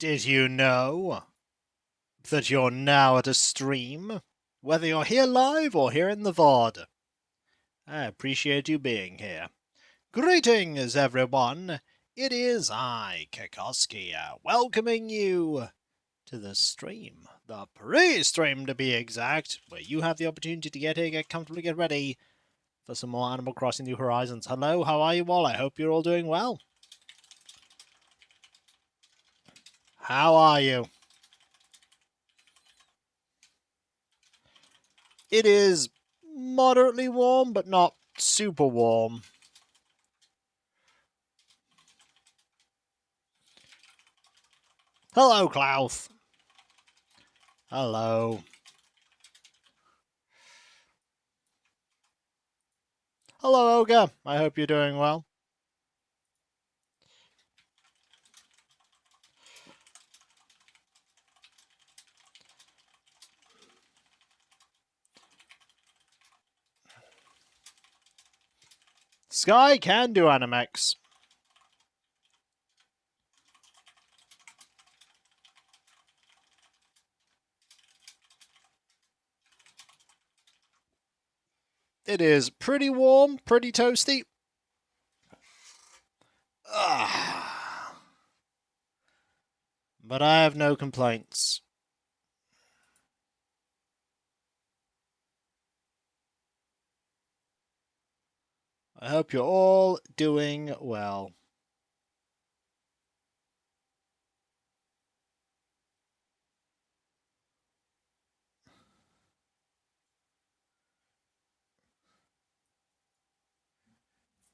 Did you know that you're now at a stream? Whether you're here live or here in the VOD. I appreciate you being here. Greetings, everyone. It is I, Kekoski, welcoming you to the stream. The pre-stream, to be exact, where you have the opportunity to get here, get comfortable, get ready for some more Animal Crossing New Horizons. Hello, how are you all? I hope you're all doing well. How are you? It is moderately warm, but not super warm. Hello, Klaus. Hello. Hello, Ogre. I hope you're doing well. Sky can do Animex. It is pretty warm, pretty toasty. But I have no complaints. I hope you're all doing well.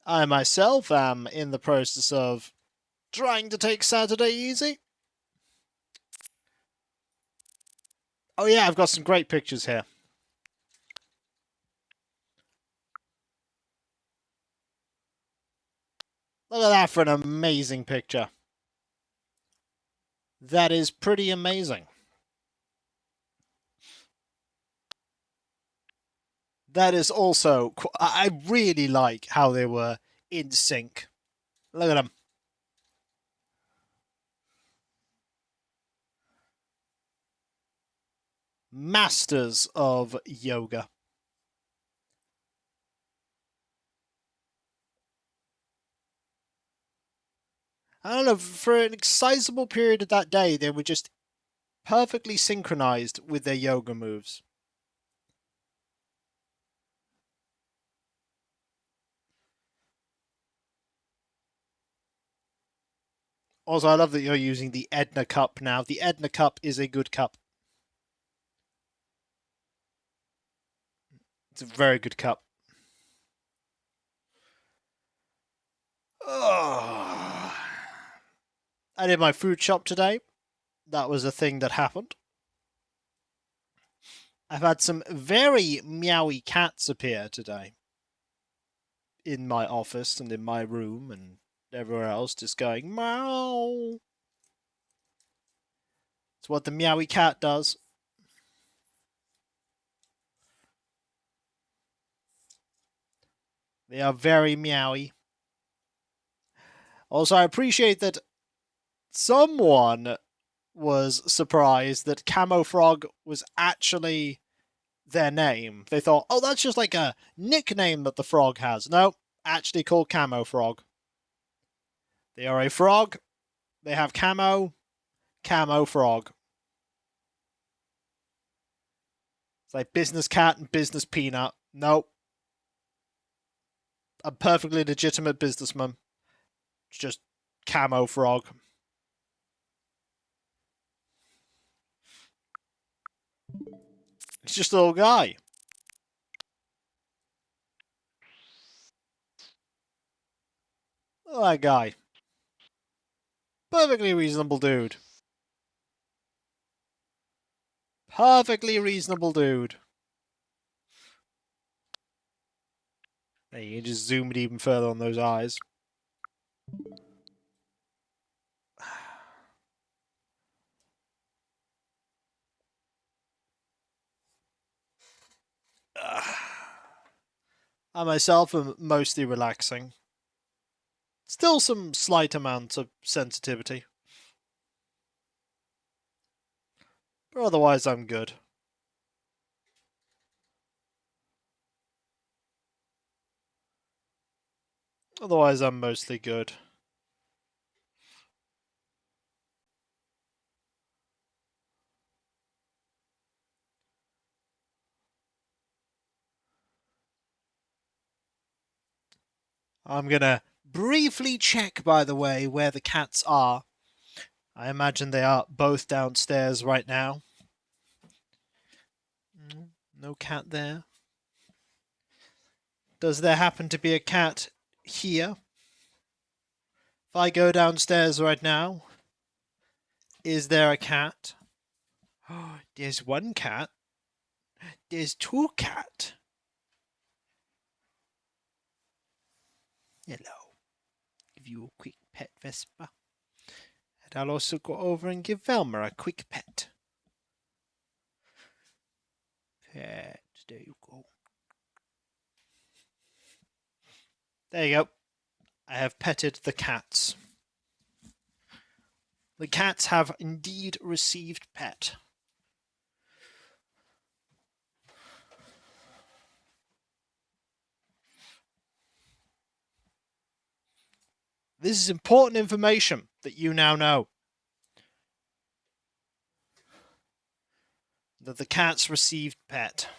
I myself am in the process of trying to take Saturday easy. Oh yeah, I've got some great pictures here. Look at that for an amazing picture. That is pretty amazing. That is also... I really like how they were in sync. Look at them. Masters of yoga. I don't know, for an sizable period of that day, they were just perfectly synchronized with their yoga moves. Also, I love that you're using the Edna Cup now. The Edna Cup is a good cup. It's a very good cup. Oh. I did my food shop today. That was a thing that happened. I've had some very meowy cats appear today. In my office and in my room and everywhere else, just going meow. It's what the meowy cat does. They are very meowy. Also, I appreciate that someone was surprised that Camo Frog was actually their name. They thought, oh, that's just like a nickname that the frog has. No, actually called Camo Frog. They are a frog. They have camo. Camo Frog. It's like Business Cat and Business Peanut. Nope. A perfectly legitimate businessman. It's just Camo Frog. It's just a little guy. Oh, that guy. Perfectly reasonable dude. Perfectly reasonable dude. There, you can just zoom it even further on those eyes. I myself am mostly relaxing. Still some slight amount of sensitivity. But otherwise, I'm good. Otherwise, I'm mostly good. I'm gonna briefly check, by the way, where the cats are. I imagine they are both downstairs right now. No cat there. Does there happen to be a cat here? If I go downstairs right now, is there a cat? Oh, there's one cat. There's two cat. Hello. Give you a quick pet, Vespa. And I'll also go over and give Velma a quick pet. Pet. There you go. There you go. I have petted the cats. The cats have indeed received pet. This is important information that you now know. That the cats received pet.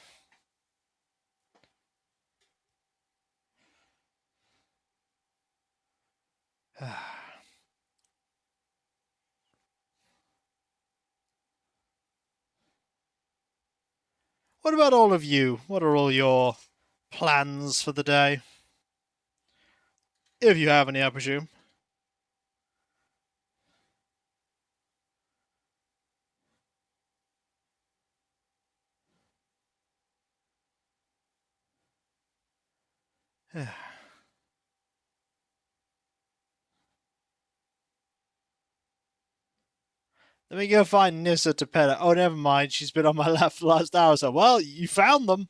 What about all of you? What are all your plans for the day? If you have any, I presume. Let me go find Nissa to pet her. Oh, never mind. She's been on my lap for the last hour. So, well, you found them.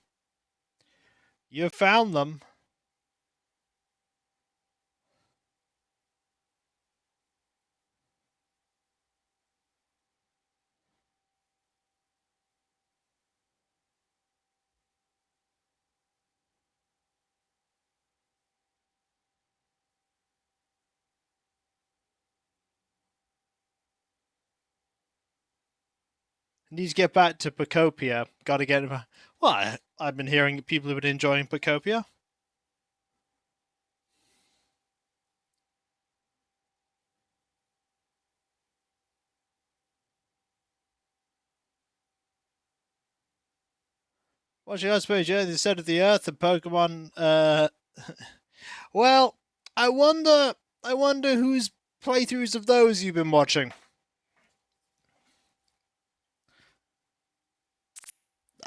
You found them. Need to get back to Pacopia. Gotta get him. Well, I've been hearing people have been enjoying Pacopia. What should I suppose? Yeah, the set of the Earth and Pokemon. Well, I wonder. I wonder whose playthroughs of those you've been watching.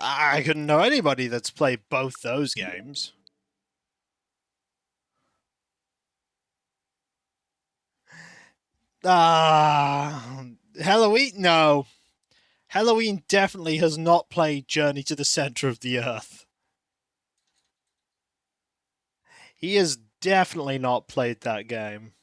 I couldn't know anybody that's played both those games. Halloween? No. Halloween definitely has not played Journey to the Center of the Earth. He has definitely not played that game.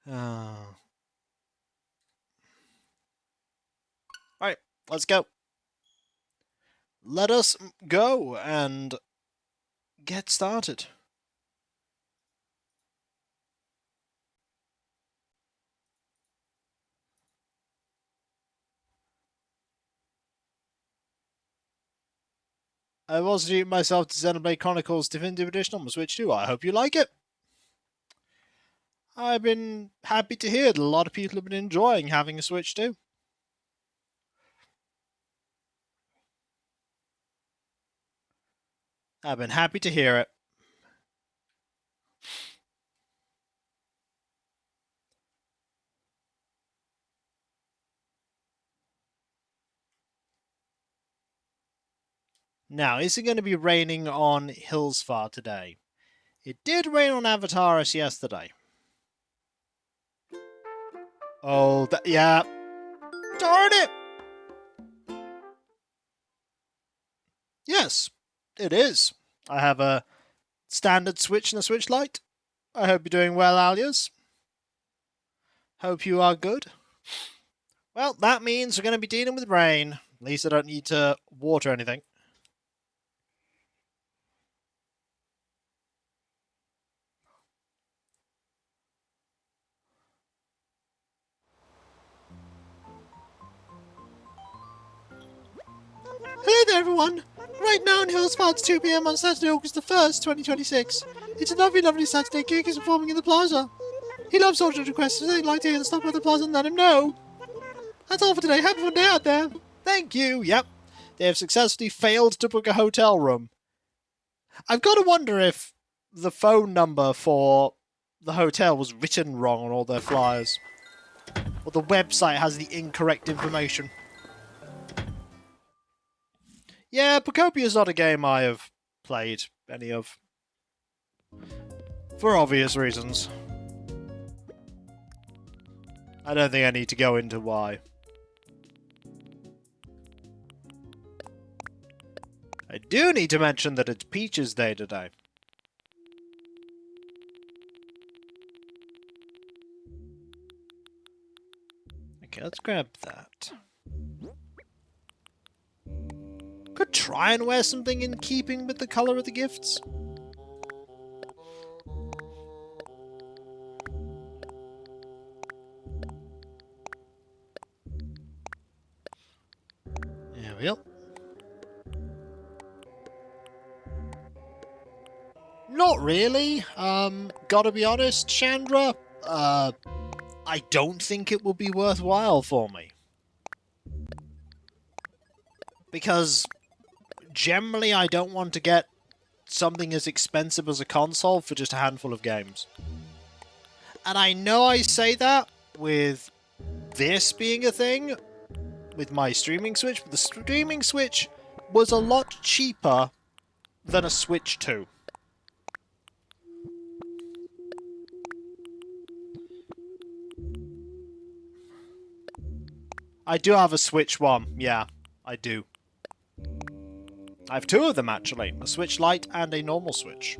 Oh. Alright, let's go. Let us go and get started. I've also treated myself to Xenoblade Chronicles Definitive Edition on the Switch too. I hope you like it. I've been happy to hear that a lot of people have been enjoying having a Switch too. I've been happy to hear it. Now, is it going to be raining on Hillsfar today? It did rain on Avataris yesterday. Oh, yeah. Darn it! Yes, it is. I have a standard Switch and a Switch Lite. I hope you're doing well, Alias. Hope you are good. Well, that means we're going to be dealing with rain. At least I don't need to water anything. Hello there, everyone! Right now in Hillsfar, it's 2 PM on Saturday, August the 1st, 2026. It's a lovely, lovely Saturday. Geek is performing in the plaza. He loves audio requests, so they'd like to hear the stop by the plaza and let him know. That's all for today. Have a fun day out there. Thank you. Yep. They have successfully failed to book a hotel room. I've got to wonder if the phone number for the hotel was written wrong on all their flyers. Or the website has the incorrect information. Yeah, Pocopia is not a game I have played any of. For obvious reasons. I don't think I need to go into why. I do need to mention that it's Peach's Day today. Okay, let's grab that. Could try and wear something in keeping with the colour of the gifts. There we go. Not really. Gotta be honest, Chandra. I don't think it would be worthwhile for me. Because generally I don't want to get something as expensive as a console for just a handful of games. And I know I say that with this being a thing, with my streaming Switch, but the streaming Switch was a lot cheaper than a Switch 2. I do have a Switch 1, yeah, I do. I have two of them, actually. A Switch Lite and a normal Switch.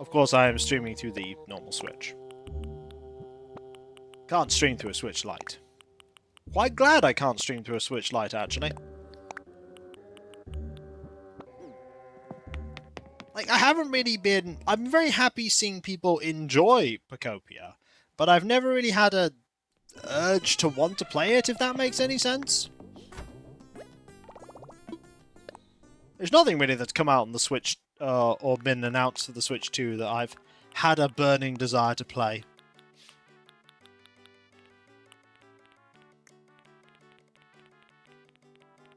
Of course, I am streaming through the normal Switch. Can't stream through a Switch Lite. Quite glad I can't stream through a Switch Lite, actually. Like, I haven't really been... I'm very happy seeing people enjoy Pocopia, but I've never really had a urge to want to play it, if that makes any sense. There's nothing really that's come out on the Switch, or been announced for the Switch 2 that I've had a burning desire to play.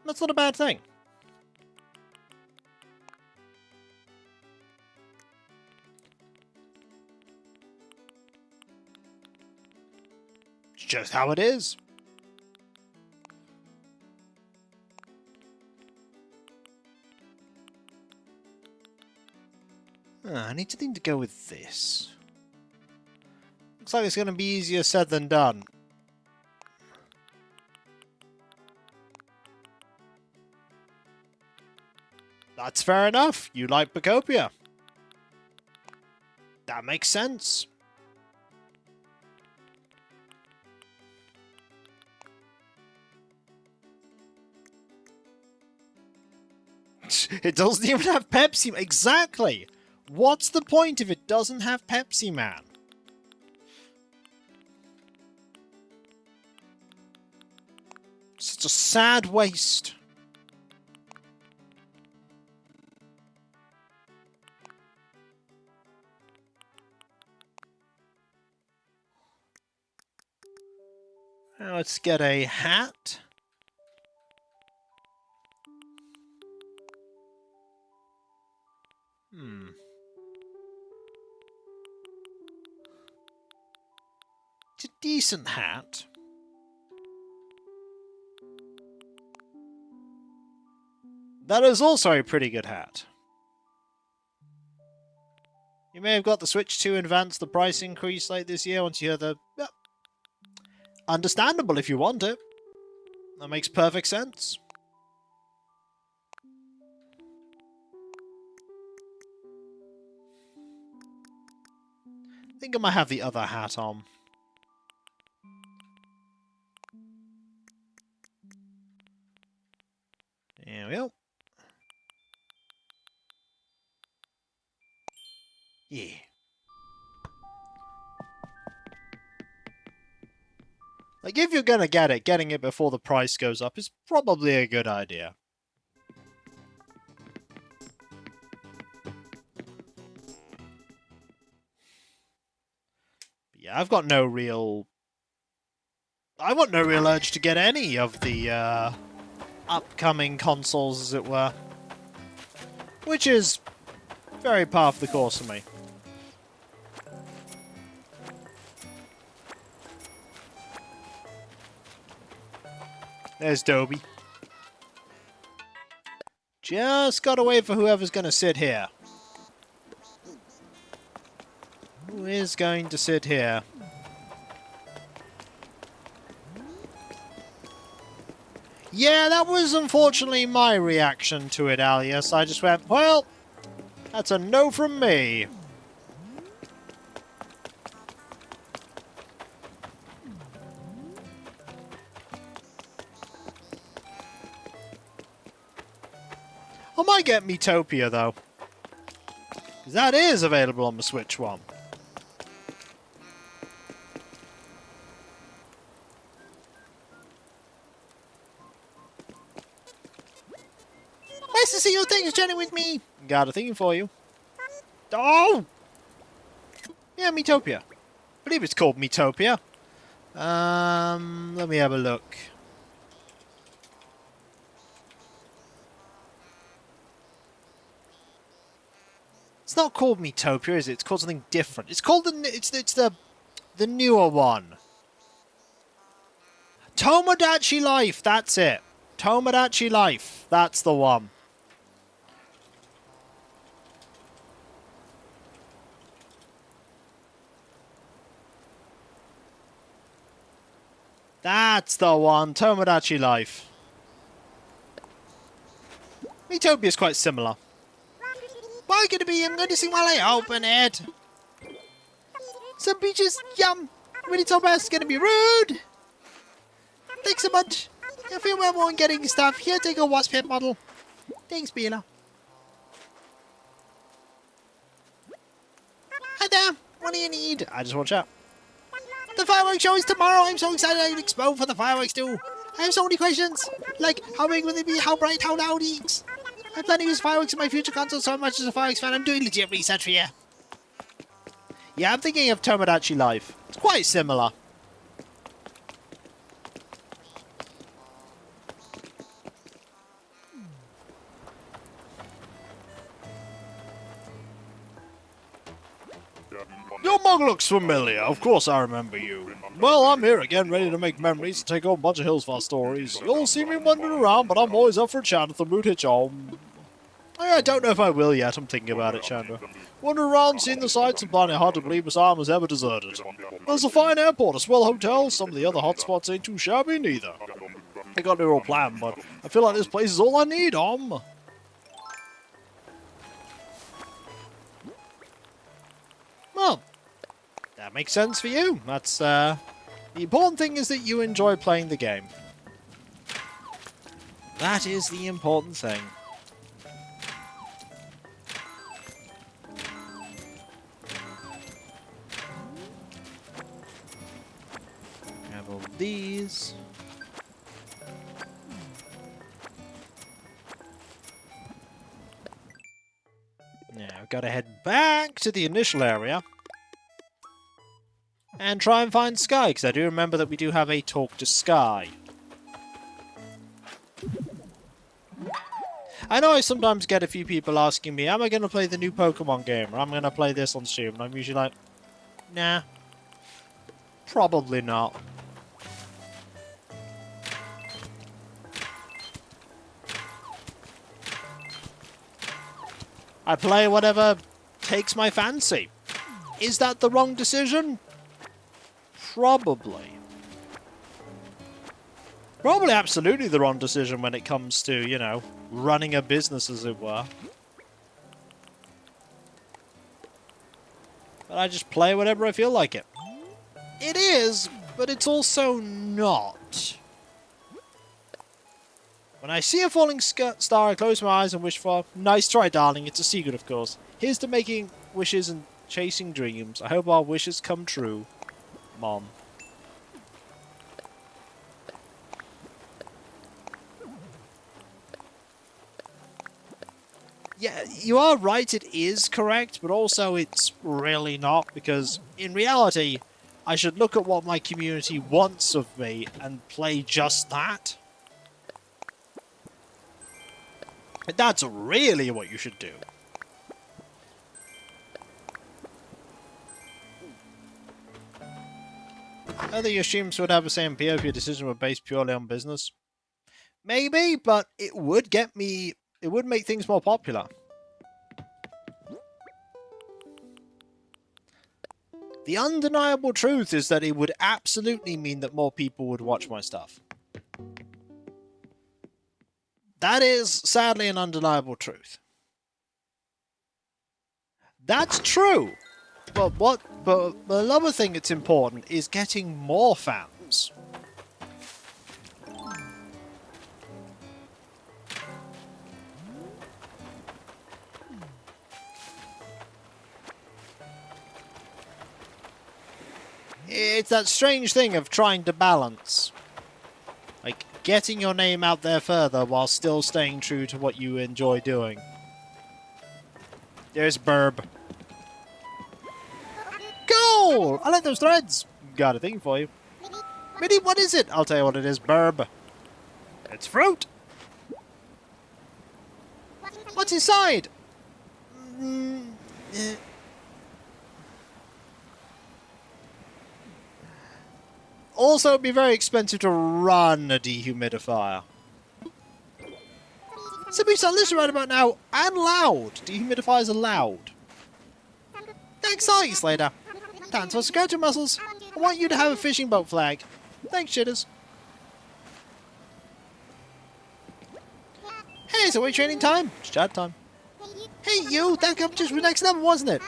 That's not a bad thing. It's just how it is. I need to think to go with this. Looks like it's going to be easier said than done. That's fair enough. You like Pocopia. That makes sense. It doesn't even have Pepsi. Exactly. What's the point if it doesn't have Pepsi Man? Such a sad waste. Now let's get a hat. It's a decent hat. That is also a pretty good hat. You may have got the Switch 2 in advance, the price increase late this year once you hear the... Yeah. Understandable if you want it. That makes perfect sense. I think I might have the other hat on. There we go. Yeah. Like, if you're gonna get it, getting it before the price goes up is probably a good idea. But yeah, I've got no real... I've got no real urge to get any of the, upcoming consoles, as it were. Which is very par for the course for me. There's Dobie. Just gotta wait for whoever's gonna sit here. Who is going to sit here? Yeah, that was unfortunately my reaction to it, Alias. I just went, well, that's a no from me. I might get Metopia, though. Because that is available on the Switch one. Nice to see you. Thanks for chatting with me. Got a thing for you. Oh! Yeah, Metopia. I believe it's called Metopia. Let me have a look. It's not called Metopia, is it? It's called something different. It's called the newer one. Tomodachi Life, that's it. Tomodachi Life, that's the one. That's the one, Tomodachi Life. Metopia is quite similar. Why gonna be? I'm going to see while I open it. Some peaches, yum. When it's all best, gonna be rude. Thanks so much. If you ever want getting stuff, here, take a wasp head model. Thanks, Bela. Hi there. What do you need? I just want to chat. The fireworks show is tomorrow. I'm so excited I can expo for the fireworks too. I have so many questions. Like, how big will they be? How bright? How loud? I plan to use fireworks in my future console so much as a fireworks fan. I'm doing legit research for you. Yeah, I'm thinking of Tomodachi Life. It's quite similar. Your mug looks familiar. Of course I remember you. Well, I'm here again, ready to make memories and take on a bunch of Hillsfar stories. You'll see me wandering around, but I'm always up for a chat if the mood hits on. I don't know if I will yet. I'm thinking about it, Chandra. Wandering around, seeing the sights, and finding it hard to believe Miss Arm was ever deserted. There's a fine airport, a swell hotel, some of the other hotspots ain't too shabby neither. I got no real plan, but I feel like this place is all I need, Well, that makes sense for you. That's, the important thing is that you enjoy playing the game. That is the important thing. Have all these. Now, I've got to head back to the initial area. And try and find Sky, because I do remember that we do have a talk to Sky. I know I sometimes get a few people asking me, am I going to play the new Pokemon game, or am I going to play this on stream? And I'm usually like, nah. Probably not. I play whatever takes my fancy. Is that the wrong decision? Probably. Probably absolutely the wrong decision when it comes to, you know, running a business, as it were. but I just play whenever I feel like it. It is, but it's also not. When I see a falling star, I close my eyes and wish for... Nice try, darling. It's a secret, of course. Here's to making wishes and chasing dreams. I hope our wishes come true. Mom. Yeah, you are right, it is correct, but also it's really not, because in reality, I should look at what my community wants of me and play just that. That's really what you should do. I think your streams would have the same appeal if your decision were based purely on business. Maybe, but it would get me... It would make things more popular. The undeniable truth is that it would absolutely mean that more people would watch my stuff. That is, sadly, an undeniable truth. That's true! But another thing that's important is getting more fans. It's that strange thing of trying to balance. Like, getting your name out there further while still staying true to what you enjoy doing. There's Burb. Goal! I like those threads! Got a thing for you. Minnie, what is it? I'll tell you what it is, Burb. It's fruit! What's inside? Also, it'd be very expensive to run a dehumidifier. Somebody's on this right about now, and loud. Dehumidifiers are loud. Thanks, Science later. Thanks for scratching muscles. I want you to have a fishing boat flag. Thanks, shitters. Hey, so we're training time? It's chat time. Hey, you! That competition was next level, wasn't it?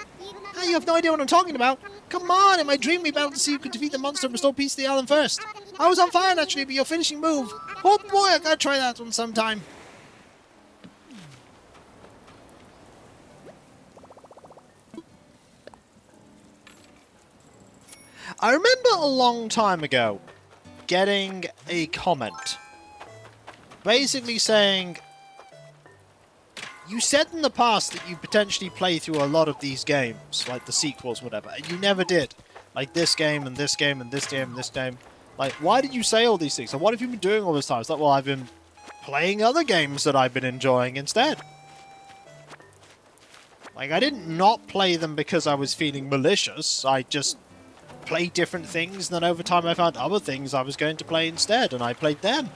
Hey, you have no idea what I'm talking about. Come on, in my dream we battled to see who could defeat the monster and restore peace to the island first. I was on fire naturally, but your finishing move. Oh boy, I gotta try that one sometime. I remember a long time ago getting a comment basically saying, you said in the past that you potentially play through a lot of these games, like the sequels, whatever, and you never did. Like this game, and this game, and this game, and this game. Like, why did you say all these things? And what have you been doing all this time? It's like, well, I've been playing other games that I've been enjoying instead. Like, I didn't not play them because I was feeling malicious. I just played different things, and then over time I found other things I was going to play instead, and I played them.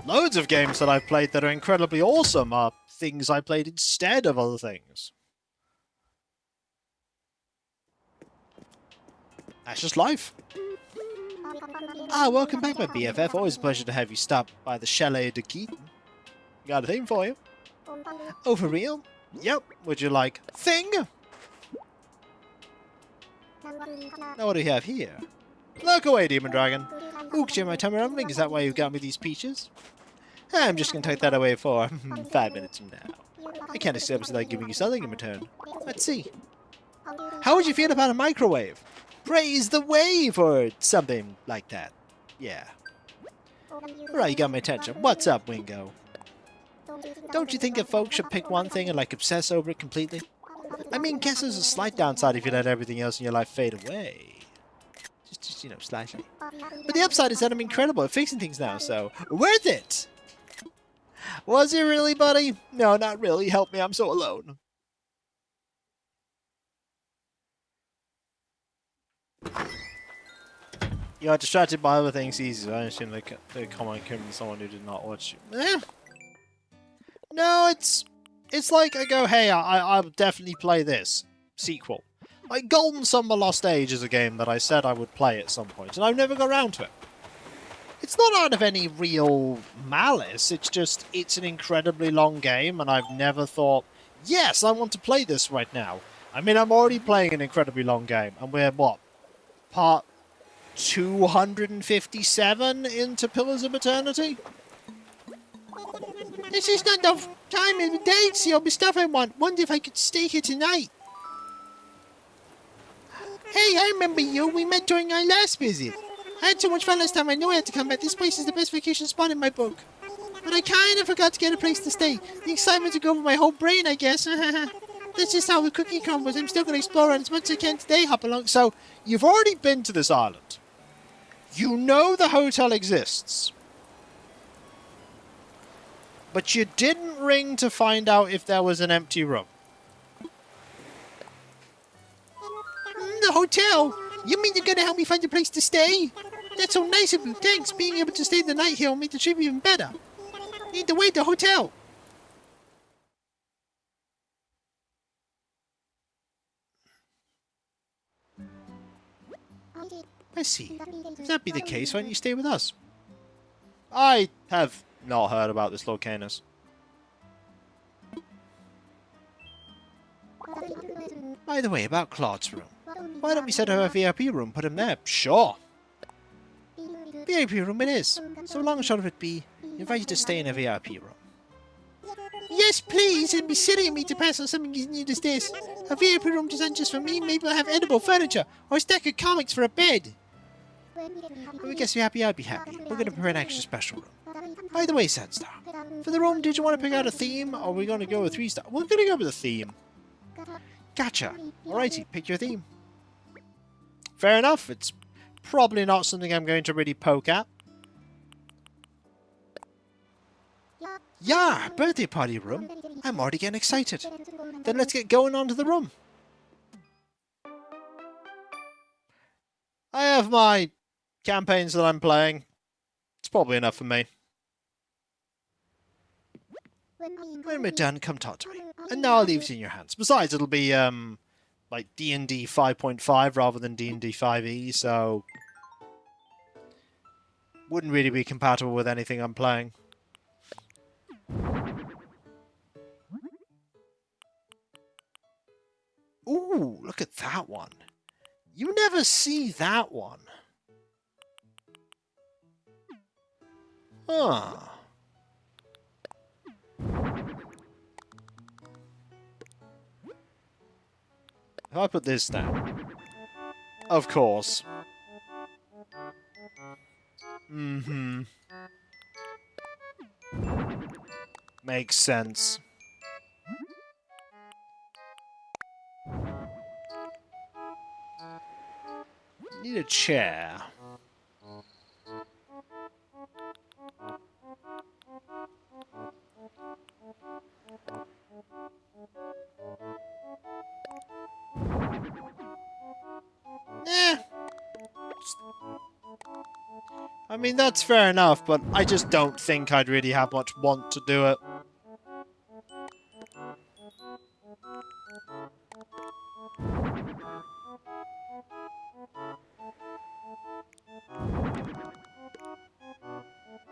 Loads of games that I've played that are incredibly awesome are things I played instead of other things. That's just life. Ah, welcome back, my BFF. Always a pleasure to have you stop by the Chalet de Keaton. Got a thing for you. Oh, for real? Yep. Would you like thing? Now what do we have here? Look away, Demon Dragon. Ooh, could you my tummy rumbling? Is that why you got me these peaches? I'm just going to take that away for 5 minutes from now. I can't accept without giving you something in return. Let's see. How would you feel about a microwave? Praise the wave or something like that. Yeah. Right, you got my attention. What's up, Wingo? Don't you think that folks should pick one thing and like obsess over it completely? I mean, guess there's a slight downside if you let everything else in your life fade away. Just you know, slightly. But the upside is that I'm incredible at fixing things now, so worth it! Was it really, buddy? No, not really. Help me, I'm so alone. You are distracted by other things easy, so I assume the comment came from someone who did not watch you. No, it's like I go, hey, I'll definitely play this sequel. Like Golden Summer Lost Age is a game that I said I would play at some point, and I've never got around to it. It's not out of any real malice, it's just, it's an incredibly long game, and I've never thought, yes, I want to play this right now. I mean, I'm already playing an incredibly long game, and we're, what, part 257 into Pillars of Eternity? This is not the time of the day to see all the stuff I want. Wonder if I could stay here tonight. Hey, I remember you. We met during our last visit. I had so much fun last time I knew I had to come back. This place is the best vacation spot in my book. But I kind of forgot to get a place to stay. The excitement took over my whole brain, I guess. That's just how the cookie crumbles. I'm still going to explore as much as I can today, hop along. So, you've already been to this island. You know the hotel exists. But you didn't ring to find out if there was an empty room. The hotel? You mean you're going to help me find a place to stay? That's so nice of you. Thanks. Being able to stay the night here will make the trip even better. Need to wait the hotel. I see. If that be the case, why don't you stay with us? I have not heard about this Locanus. By the way, about Claude's room. Why don't we set her a VIP room, put him there? Sure. VIP room it is. So long and short of it be, invite you to stay in a VIP room. Yes, please. It'd be silly of me to pass on something as new as this. A VIP room designed just for me. Maybe I'll have edible furniture or a stack of comics for a bed. If I guess you're happy, I'd be happy. We're going to prepare an extra special room. By the way, Sandstar, for the room, did you want to pick out a theme, or are we going to go with 3-star? We're going to go with a theme. Gotcha. Alrighty, pick your theme. Fair enough. It's probably not something I'm going to really poke at. Yeah, birthday party room. I'm already getting excited. Then let's get going on to the room. I have my campaigns that I'm playing. It's probably enough for me. When we're done, come talk to me. And now I'll leave it in your hands. Besides, it'll be, like D&D 5.5 rather than D&D 5e, so... wouldn't really be compatible with anything I'm playing. Ooh, look at that one. You never see that one. Huh. If I put this down... Of course. Mm-hmm. Makes sense. Need a chair. I mean, that's fair enough, but I just don't think I'd really have much want to do it.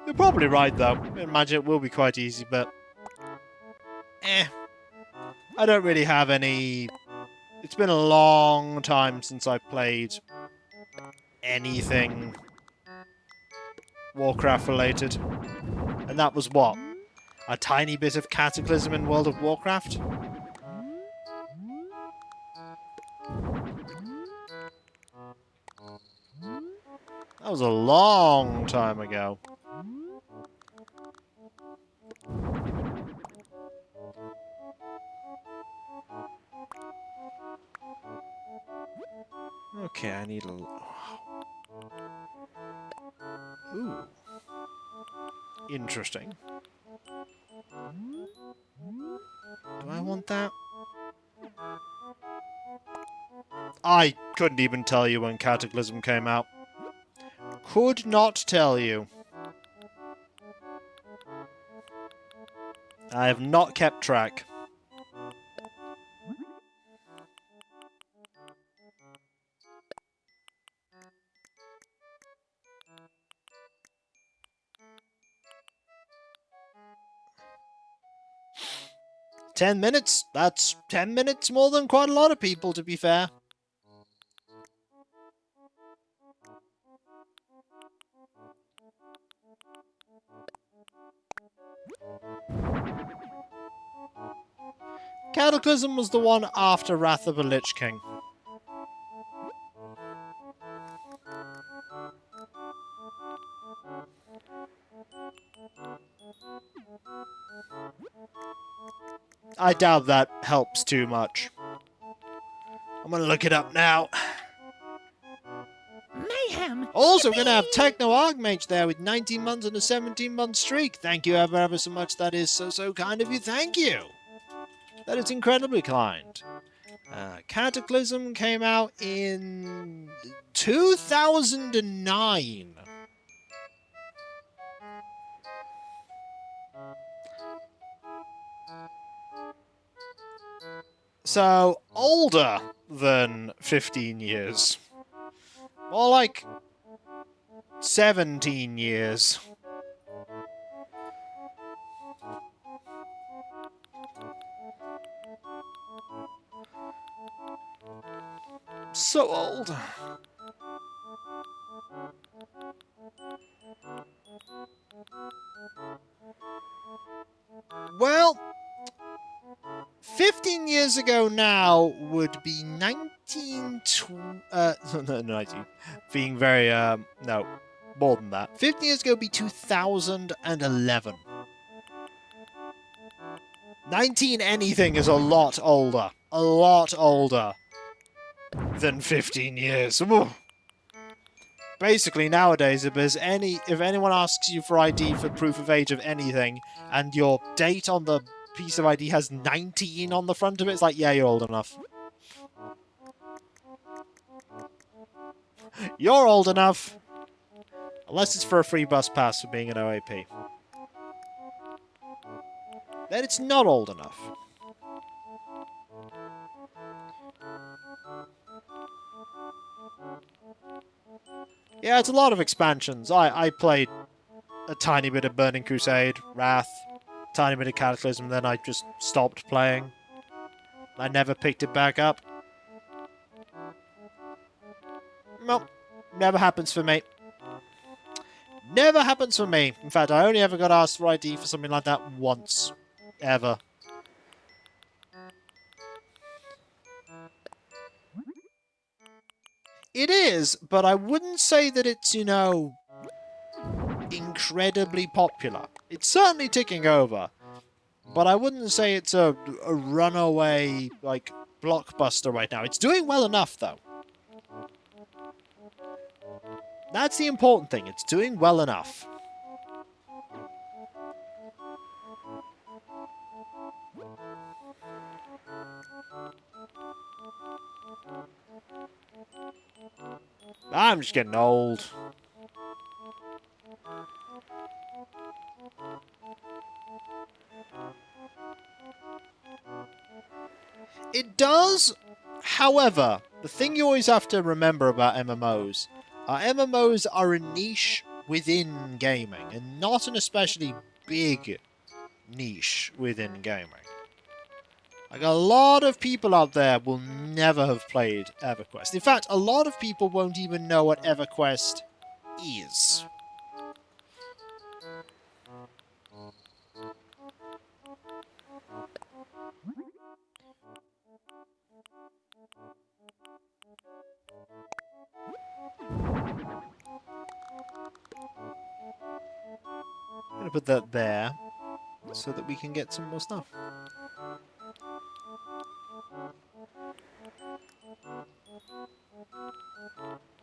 You're probably right, though. I imagine it will be quite easy, but... I don't really have any... It's been a long time since I've played anything Warcraft-related. And that was what? A tiny bit of Cataclysm in World of Warcraft? That was a long time ago. Okay, I need a... Ooh. Interesting. Do I want that? I couldn't even tell you when Cataclysm came out. Could not tell you. I have not kept track. 10 minutes? That's 10 minutes more than quite a lot of people, to be fair. Cataclysm was the one after Wrath of the Lich King. I doubt that helps too much. I'm gonna look it up now. Mayhem! Also, we're gonna have Techno Archmage there with 19 months and a 17-month streak. Thank you ever so much. That is so kind of you. Thank you. That is incredibly kind. Cataclysm came out in 2009. So, older than 15 years. More like 17 years. So old. Well, 15 years ago now would be 19... being very, no, more than that. 15 years ago would be 2011. 19 anything is a lot older. A lot older than 15 years. Ooh. Basically, nowadays, if anyone asks you for ID for proof of age of anything, and your date on the piece of ID has 19 on the front of it, it's like, yeah, you're old enough. You're old enough! Unless it's for a free bus pass for being an OAP. Then it's not old enough. Yeah, it's a lot of expansions. I played a tiny bit of Burning Crusade, Wrath, tiny bit of Cataclysm, then I just stopped playing. I never picked it back up. Nope. Never happens for me. Never happens for me. In fact, I only ever got asked for ID for something like that once. Ever. It is, but I wouldn't say that it's, you know, incredibly popular. It's certainly ticking over, but I wouldn't say it's a runaway, like, blockbuster right now. It's doing well enough, though. That's the important thing. It's doing well enough. I'm just getting old. It does, however, the thing you always have to remember about MMOs are a niche within gaming, and not an especially big niche within gaming. Like, a lot of people out there will never have played EverQuest. In fact, a lot of people won't even know what EverQuest is. I'm gonna put that there, so that we can get some more stuff.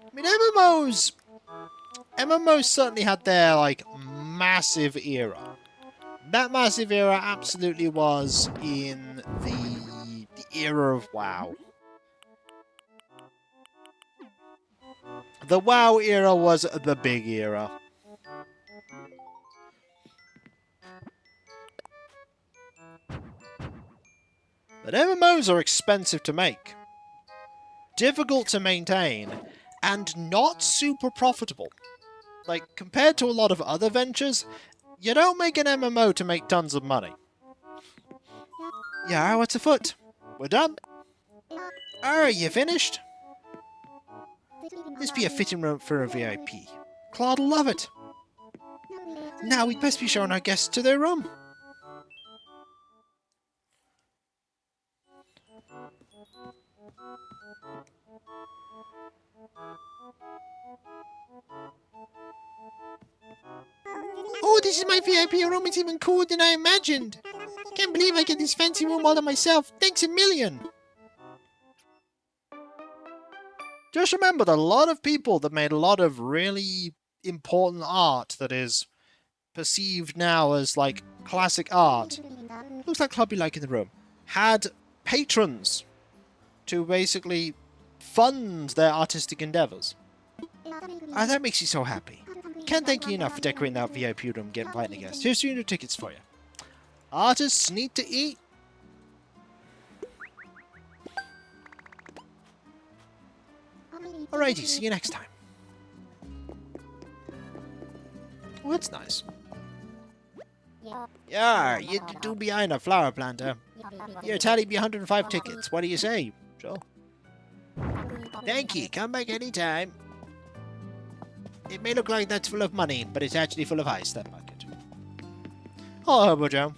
I mean, MMOs certainly had their, like, massive era. That massive era absolutely was in the era of WoW. The WoW era was the big era. But MMOs are expensive to make, difficult to maintain, and not super profitable. Like, compared to a lot of other ventures, you don't make an MMO to make tons of money. Yeah, what's afoot? We're done. Oh, you finished? This be a fitting room for a VIP. Claude'll love it. Now we'd best be showing our guests to their room. Oh, this is my VIP room. It's even cooler than I imagined. Can't believe I get this fancy room all to myself. Thanks a million. Just remember that a lot of people that made a lot of really important art that is perceived now as like classic art, looks like Clubby like in the room, had patrons to basically fund their artistic endeavors. Ah, that makes you so happy. Can't thank you enough for decorating that VIP room and getting inviting guests. Here's your tickets for you. Artists need to eat. Alrighty, see you next time. Oh, that's nice. Yeah, you do behind a flower planter. Here, tally me 105 tickets. What do you say? Sure. Thank you. Come back anytime. It may look like that's full of money, but it's actually full of ice, that bucket. Oh, Hobo Joe.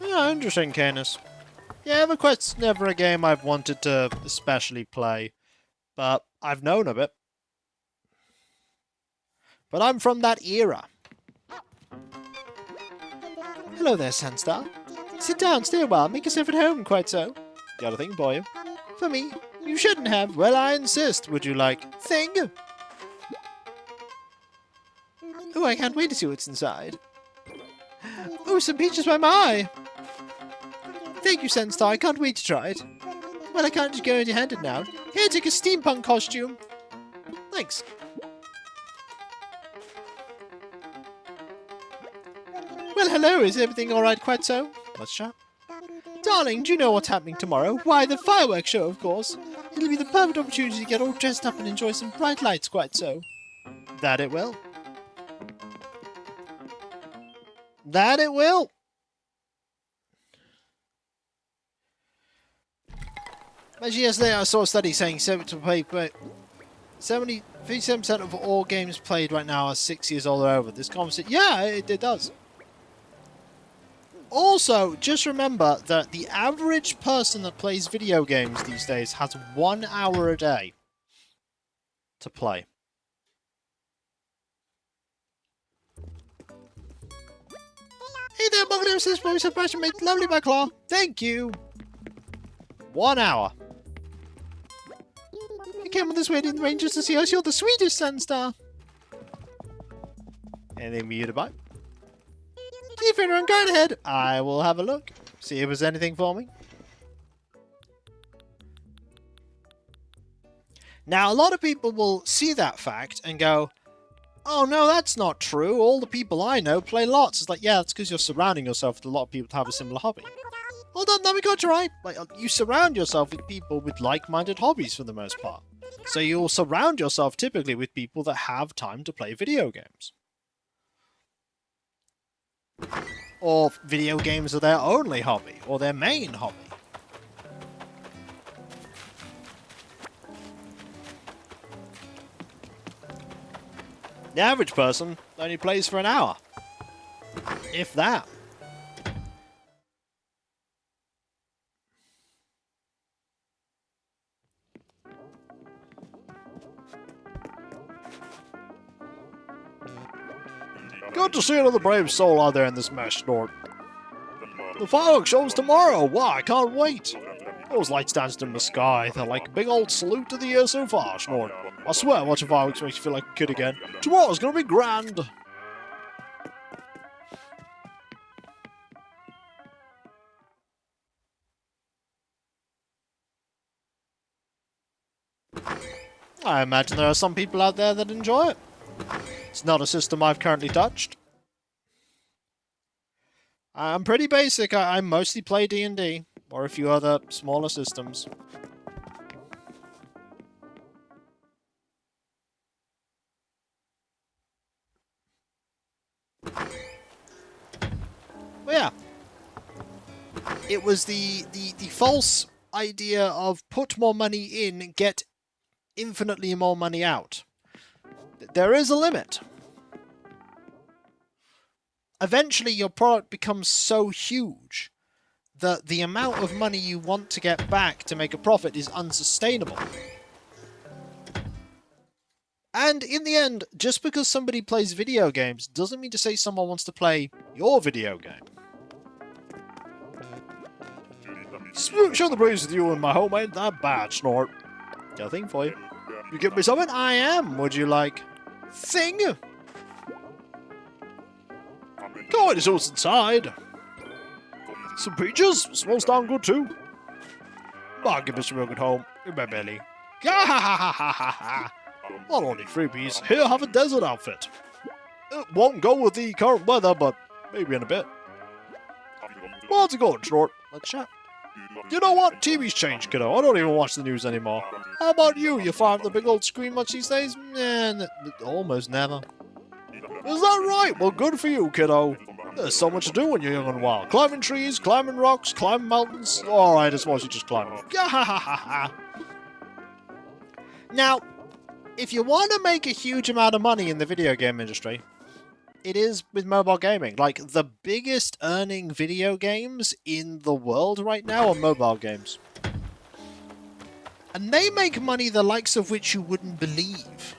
Yeah, interesting, Canis. Yeah, EverQuest's never a game I've wanted to especially play, but I've known of it. But I'm from that era. Hello there, Sunstar. Sit down, stay a while, make yourself at home, quite so. Got a thing for you. For me? You shouldn't have. Well, I insist. Would you like thing? Oh, I can't wait to see what's inside. Oh, some peaches by my! Thank you, Sunstar. I can't wait to try it. Well, I can't just go empty-handed now. Here, take a steampunk costume. Thanks. Well, hello. Is everything all right? Quite so. What's up? Darling, do you know what's happening tomorrow? Why, the fireworks show, of course. It'll be the perfect opportunity to get all dressed up and enjoy some bright lights, quite so. That it will. That it will. Actually, yesterday I saw a study saying 57% of all games played right now are 6 years old or over. This conversation, yeah, it does. Also, just remember that the average person that plays video games these days has 1 hour a day to play. Hey there, Buccaneer Sisters, surprise made lovely by Claw. Thank you. 1 hour. I came on this way in the range just to see us. You're the sweetest, Sunstar. Anything for you to buy? Keep it on, go ahead. I will have a look. See if there's anything for me. Now, a lot of people will see that fact and go, oh no, that's not true. All the people I know play lots. It's like, yeah, that's because you're surrounding yourself with a lot of people that have a similar hobby. Hold on, let me got you right. Like, you surround yourself with people with like-minded hobbies for the most part. So you'll surround yourself typically with people that have time to play video games. Or video games are their only hobby, or their main hobby. The average person only plays for an hour. If that. Good to see another brave soul out there in this mess, Lord. The fireworks show's tomorrow. Wow, I can't wait. Those lights dancing in the sky, they're like a big old salute to the year so far, Snort. I swear watching fireworks makes you feel like a kid again. Tomorrow's gonna be grand. I imagine there are some people out there that enjoy it. It's not a system I've currently touched. I'm pretty basic. I mostly play D&D, or a few other smaller systems. But yeah. It was the false idea of put more money in, get infinitely more money out. There is a limit. Eventually, your product becomes so huge that the amount of money you want to get back to make a profit is unsustainable. And in the end, just because somebody plays video games doesn't mean to say someone wants to play your video game. Show the breeze with you and my home ain't that bad, Snort. Got a thing for you. You give me something? I am. Would you like... thing? Go on, it's all inside. Some peaches? Smells darn good too. I'll give me some milk at home. In my belly. Ha ha ha ha ha ha. I don't need freebies. Here, have a desert outfit. It won't go with the current weather, but maybe in a bit. How's it going, Snort? Let's chat. You know what? TV's changed, kiddo. I don't even watch the news anymore. How about you? You fire up the big old screen much these days? Almost never. Is that right? Well, good for you, kiddo. There's so much to do when you're young and wild. Climbing trees, climbing rocks, climbing mountains. Alright, it's mostly just climbing. Now, if you want to make a huge amount of money in the video game industry, it is with mobile gaming. Like, the biggest earning video games in the world right now are mobile games. And they make money the likes of which you wouldn't believe.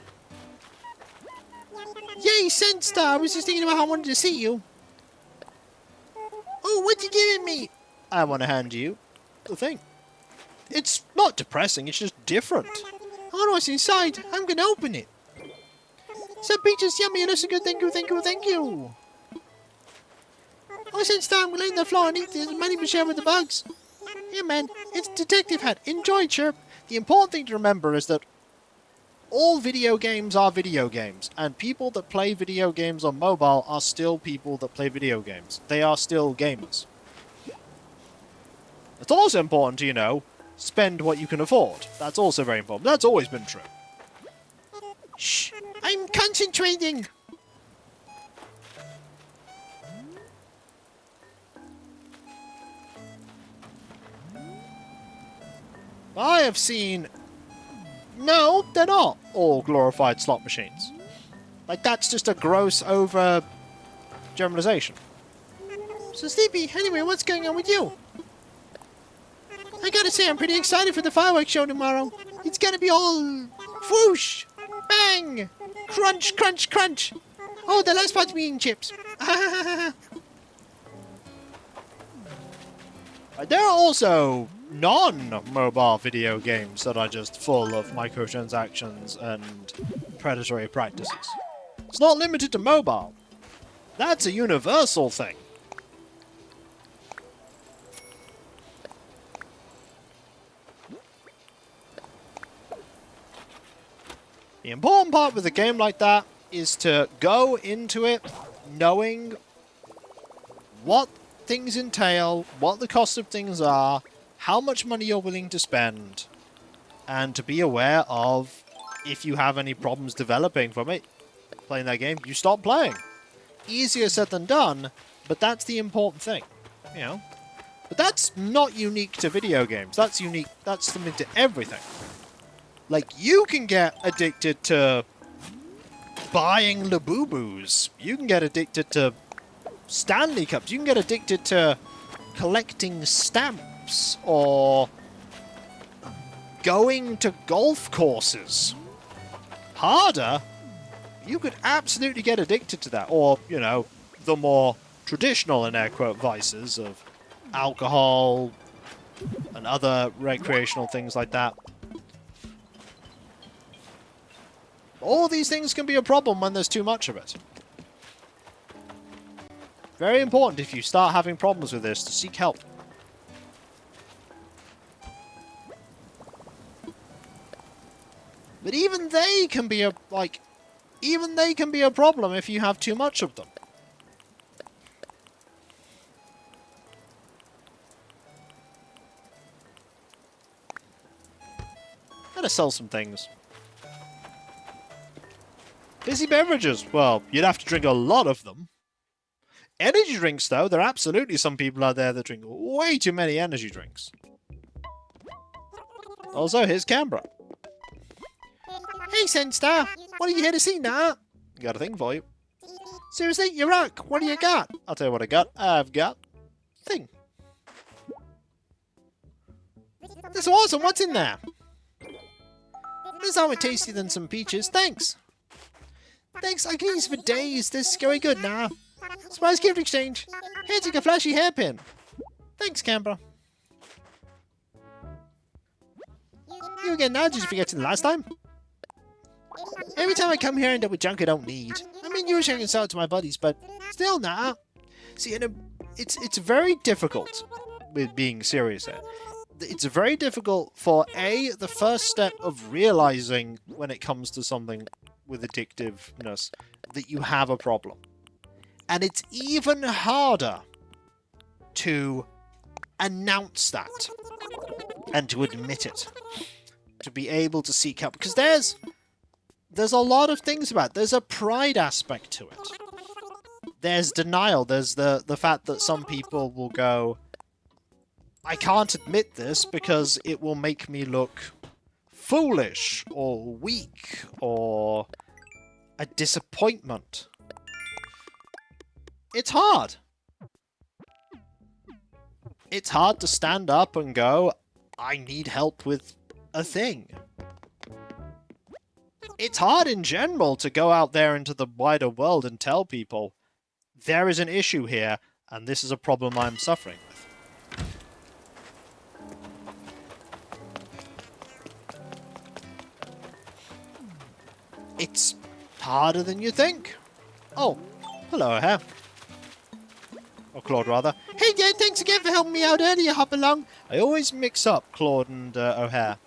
Yay, Senstar! I was just thinking about how I wanted to see you. Oh, what you giving me? I want to hand you the thing. It's not depressing, it's just different. I know what's inside. I'm gonna open it. Some peaches yummy and that's a good thank you, thank you, thank you. Oh, since time we lay on the floor and eat the money we share with the bugs. Yeah, man, it's Detective Hat. Enjoy, Chirp. The important thing to remember is that all video games are video games, and people that play video games on mobile are still people that play video games. They are still gamers. It's also important to, you know, spend what you can afford. That's also very important. That's always been true. Shh! I'm concentrating! I have seen... No, they're not all glorified slot machines. Like, that's just a gross over generalization. So, Sleepy, anyway, what's going on with you? I gotta say, I'm pretty excited for the fireworks show tomorrow. It's gonna be all whoosh, bang, crunch, crunch, crunch. Oh, the last part's me eating chips. There are also non-mobile video games that are just full of microtransactions and predatory practices. It's not limited to mobile. That's a universal thing. The important part with a game like that is to go into it knowing what things entail, what the cost of things are, how much money you're willing to spend, and to be aware of if you have any problems developing from it, playing that game, you stop playing. Easier said than done, but that's the important thing, you know. But that's not unique to video games. That's unique, that's something to everything. Like, you can get addicted to buying Labubu's. You can get addicted to Stanley Cups. You can get addicted to collecting stamps or going to golf courses. Harder, you could absolutely get addicted to that. Or, you know, the more traditional, in air quote, vices of alcohol and other recreational things like that. All these things can be a problem when there's too much of it. Very important if you start having problems with this to seek help. But even they can be like even they can be a problem if you have too much of them. Gotta sell some things. Fizzy beverages. Well, you'd have to drink a lot of them. Energy drinks, though. There are absolutely some people out there that drink way too many energy drinks. Also, here's Canberra. Hey, Senstar. What are you here to see now? Got a thing for you. Seriously, you're rock. What do you got? I'll tell you what I got. I've got... thing. That's awesome. What's in there? This is more tasty than some peaches. Thanks. Thanks. I can eat this for days. This is going good now. Surprise gift exchange. Here, take a flashy hairpin. Thanks, Canberra. You again now? Did you forget it the last time? Every time I come here, I end up with junk I don't need. I mean, usually I can sell it to my buddies, but still nah. See, it's very difficult with being serious here. It's very difficult for the first step of realizing when it comes to something with addictiveness that you have a problem. And it's even harder to announce that and to admit it. To be able to seek help. Because there's a lot of things about it. There's a pride aspect to it. There's denial. There's the fact that some people will go, I can't admit this because it will make me look foolish or weak or a disappointment. It's hard. It's hard to stand up and go, I need help with a thing. It's hard in general to go out there into the wider world and tell people, there is an issue here, and this is a problem I'm suffering with. It's harder than you think. Oh, hello, O'Hare. Or Claude, rather. Hey, Dad, thanks again for helping me out earlier, Hop Along. I always mix up Claude and O'Hare.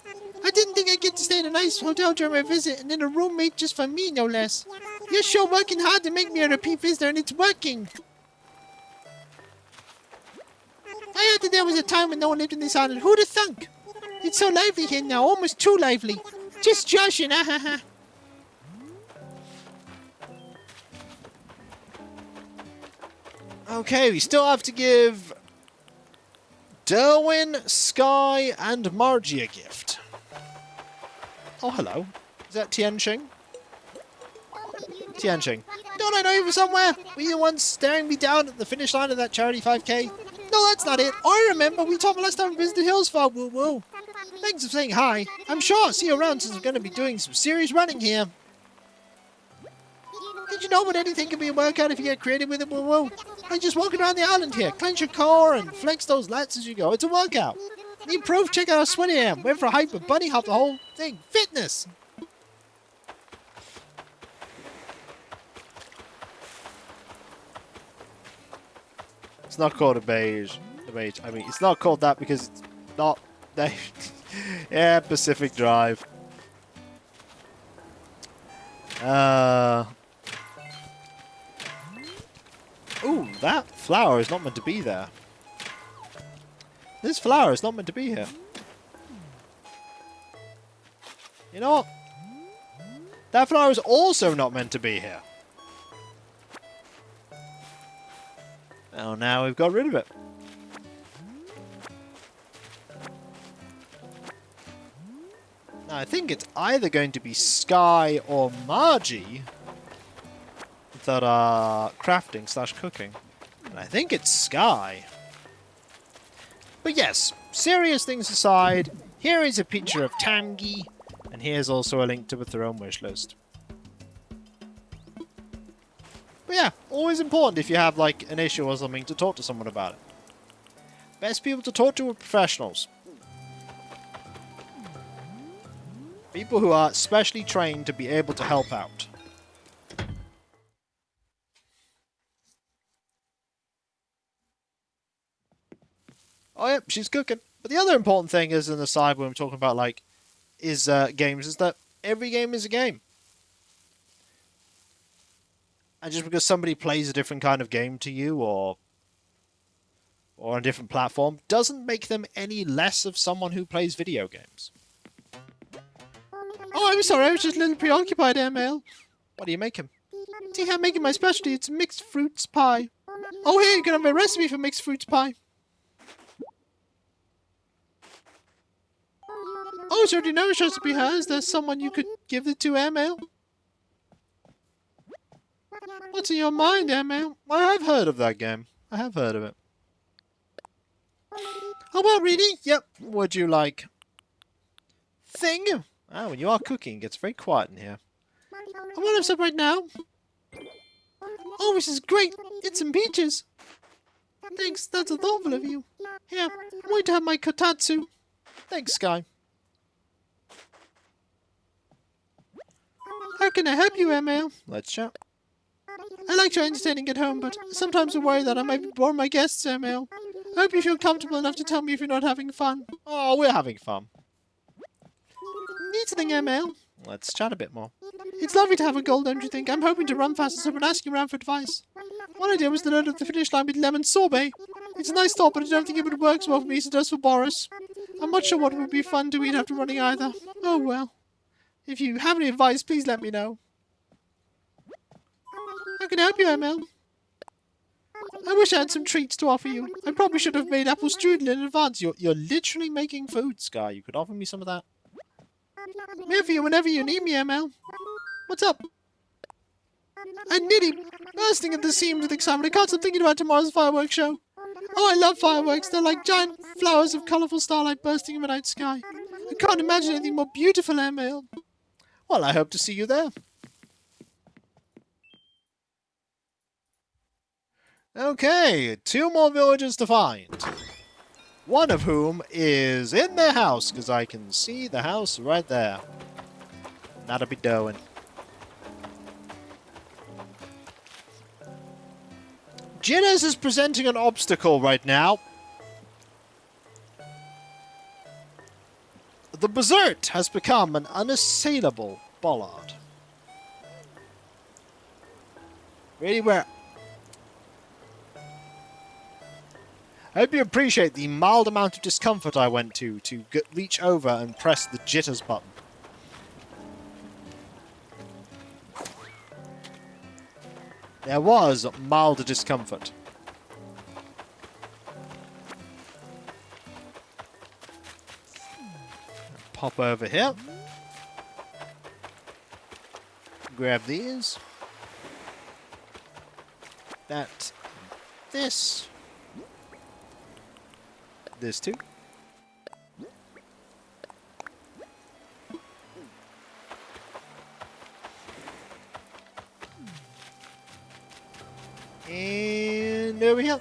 I didn't think I'd get to stay in a nice hotel during my visit, and then a roommate just for me, no less. You're sure working hard to make me a repeat visitor, and it's working. I heard that there was a time when no one lived in this island. Who'd have thunk? It's so lively here now, almost too lively. Just joshing, ah ha ha. Okay, we still have to give Derwin, Sky, and Margie a gift. Oh, hello. Is that Tianqing? Tianqing. Don't I know you from somewhere? Were you the one staring me down at the finish line of that charity 5k? No, that's not it. I remember. We talked last time we visited Hillsfar. Woo woo. Thanks for saying hi. I'm sure I'll see you around since I'm going to be doing some serious running here. Did you know that anything can be a workout if you get creative with it? Woo woo. Like just walking around the island here. Clench your core and flex those lats as you go. It's a workout. Need proof? Check out how sweaty I am. Went for a hike with bunny hop, the whole thing. Fitness. It's not called a beige. I mean, it's not called that because it's not... yeah, Pacific Drive. Ooh, that flower is not meant to be there. This flower is not meant to be here. You know what? That flower is also not meant to be here. Oh, now we've got rid of it. Now, I think it's either going to be Sky or Margie that are crafting / cooking. And I think it's Sky. But yes, serious things aside, here is a picture of Tamgi, and here's also a link to the Throne wish list. But yeah, always important if you have like an issue or something to talk to someone about it. Best people to talk to are professionals. People who are specially trained to be able to help out. Oh yep, she's cooking. But the other important thing is an aside when we're talking about like games is that every game is a game. And just because somebody plays a different kind of game to you or on a different platform doesn't make them any less of someone who plays video games. Oh, I'm sorry, I was just a little preoccupied, ML. What are you making? See, I'm making my specialty. It's mixed fruits pie. Oh, here, you can have a recipe for mixed fruits pie. Oh, so do you know which recipe has? There's someone you could give it to, ML? What's in your mind, ML? I have heard of that game. I have heard of it. Oh, well, really? Yep. Would you like... Thing? Ah, when you are cooking, it gets very quiet in here. I want to have some right now. Oh, this is great. It's some peaches. Thanks, that's thoughtful of you. Here, I'm going to have my kotatsu. Thanks, Sky. How can I help you, ML? Let's chat. I like your entertaining at home, but sometimes I worry that I might bore my guests, ML. I hope you feel comfortable enough to tell me if you're not having fun. Oh, we're having fun. Neat thing, ML. Let's chat a bit more. It's lovely to have a goal, don't you think? I'm hoping to run faster, so I've been asking around for advice. One idea was the note of the finish line with lemon sorbet. It's a nice thought, but I don't think it would work as well for me as it does for Boris. I'm not sure what would be fun to eat after running either. Oh well. If you have any advice, please let me know. How can I help you, ML? I wish I had some treats to offer you. I probably should have made apple strudel in advance. You're literally making food, Sky. You could offer me some of that. I'm here for you whenever you need me, ML. What's up? I'm nearly bursting at the seams with excitement. I can't stop thinking about tomorrow's fireworks show. Oh, I love fireworks. They're like giant flowers of colourful starlight bursting in the night sky. I can't imagine anything more beautiful, ML. Well, I hope to see you there. Okay, 2 more villagers to find. One of whom is in their house, because I can see the house right there. That'll be doing. Jitters is presenting an obstacle right now. The Berserk has become an unassailable bollard. Really, where? I hope you appreciate the mild amount of discomfort I went to reach over and press the jitters button. There was mild discomfort. Pop over here. Grab these. That. This. This too. And over here.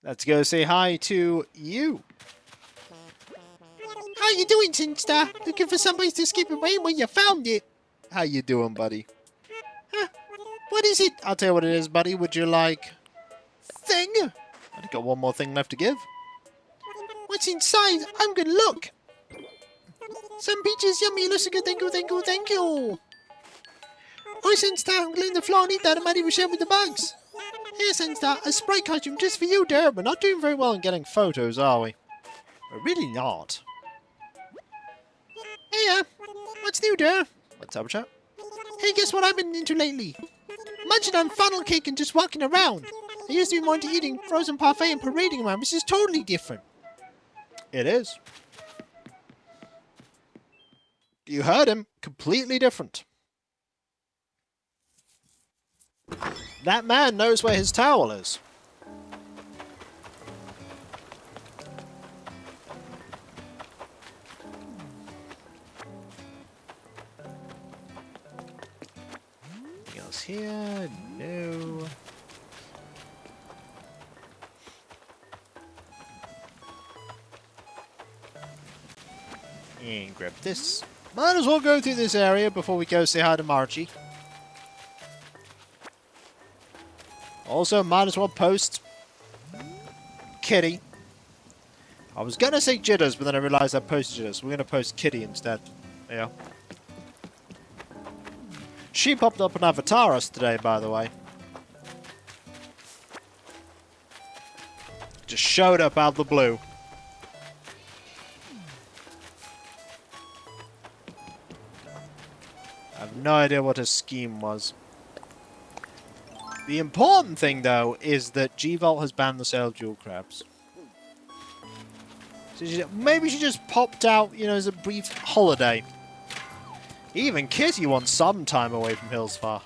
Let's go say hi to you. How you doing, Sinstar? Looking for someplace to skip away when you found it. How you doing, buddy? Huh? What is it? I'll tell you what it is, buddy. Would you like... Thing? I've got one more thing left to give. What's inside? I'm gonna look. Some peaches, yummy. Looks good. Thank you, thank you, thank you. Oh, Sinstar, I'm cleaning the floor and eat that. I might even share with the bugs. Here, Sinstar, a sprite costume just for you, dear. We're not doing very well in getting photos, are we? We're really not. Hey, what's new, dear? What's up, chat? Hey, guess what I've been into lately? Munching on funnel cake and just walking around. I used to be more into eating frozen parfait and parading around. This is totally different. It is. You heard him. Completely different. That man knows where his towel is. Anything else here? No. And grab this. Might as well go through this area before we go say hi to Margie. Also, might as well post Kitty. I was gonna say Jitters, but then I realized I posted Jitters. We're gonna post Kitty instead. Yeah. She popped up on Avataris today, by the way. Just showed up out of the blue. I have no idea what his scheme was. The important thing, though, is that G-Vault has banned the sale of jewel crabs. So maybe she just popped out, you know, as a brief holiday. Even Kitty wants some time away from Hillsfar.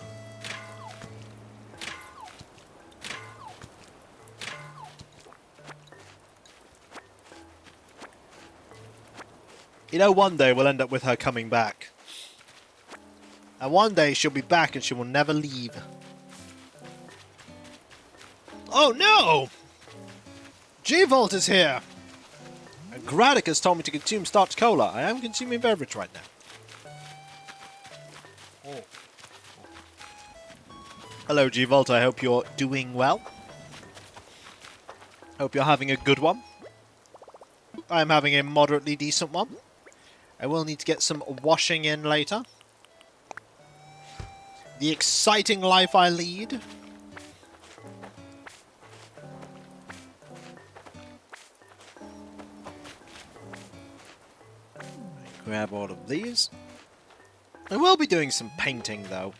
You know, one day we'll end up with her coming back. And one day she'll be back and she will never leave. Oh no! G-Vault is here! And Gradicus told me to consume starch cola. I am consuming beverage right now. Oh. Hello G-Vault, I hope you're doing well. Hope you're having a good one. I'm having a moderately decent one. I will need to get some washing in later. The exciting life I lead. Grab all of these. I will be doing some painting though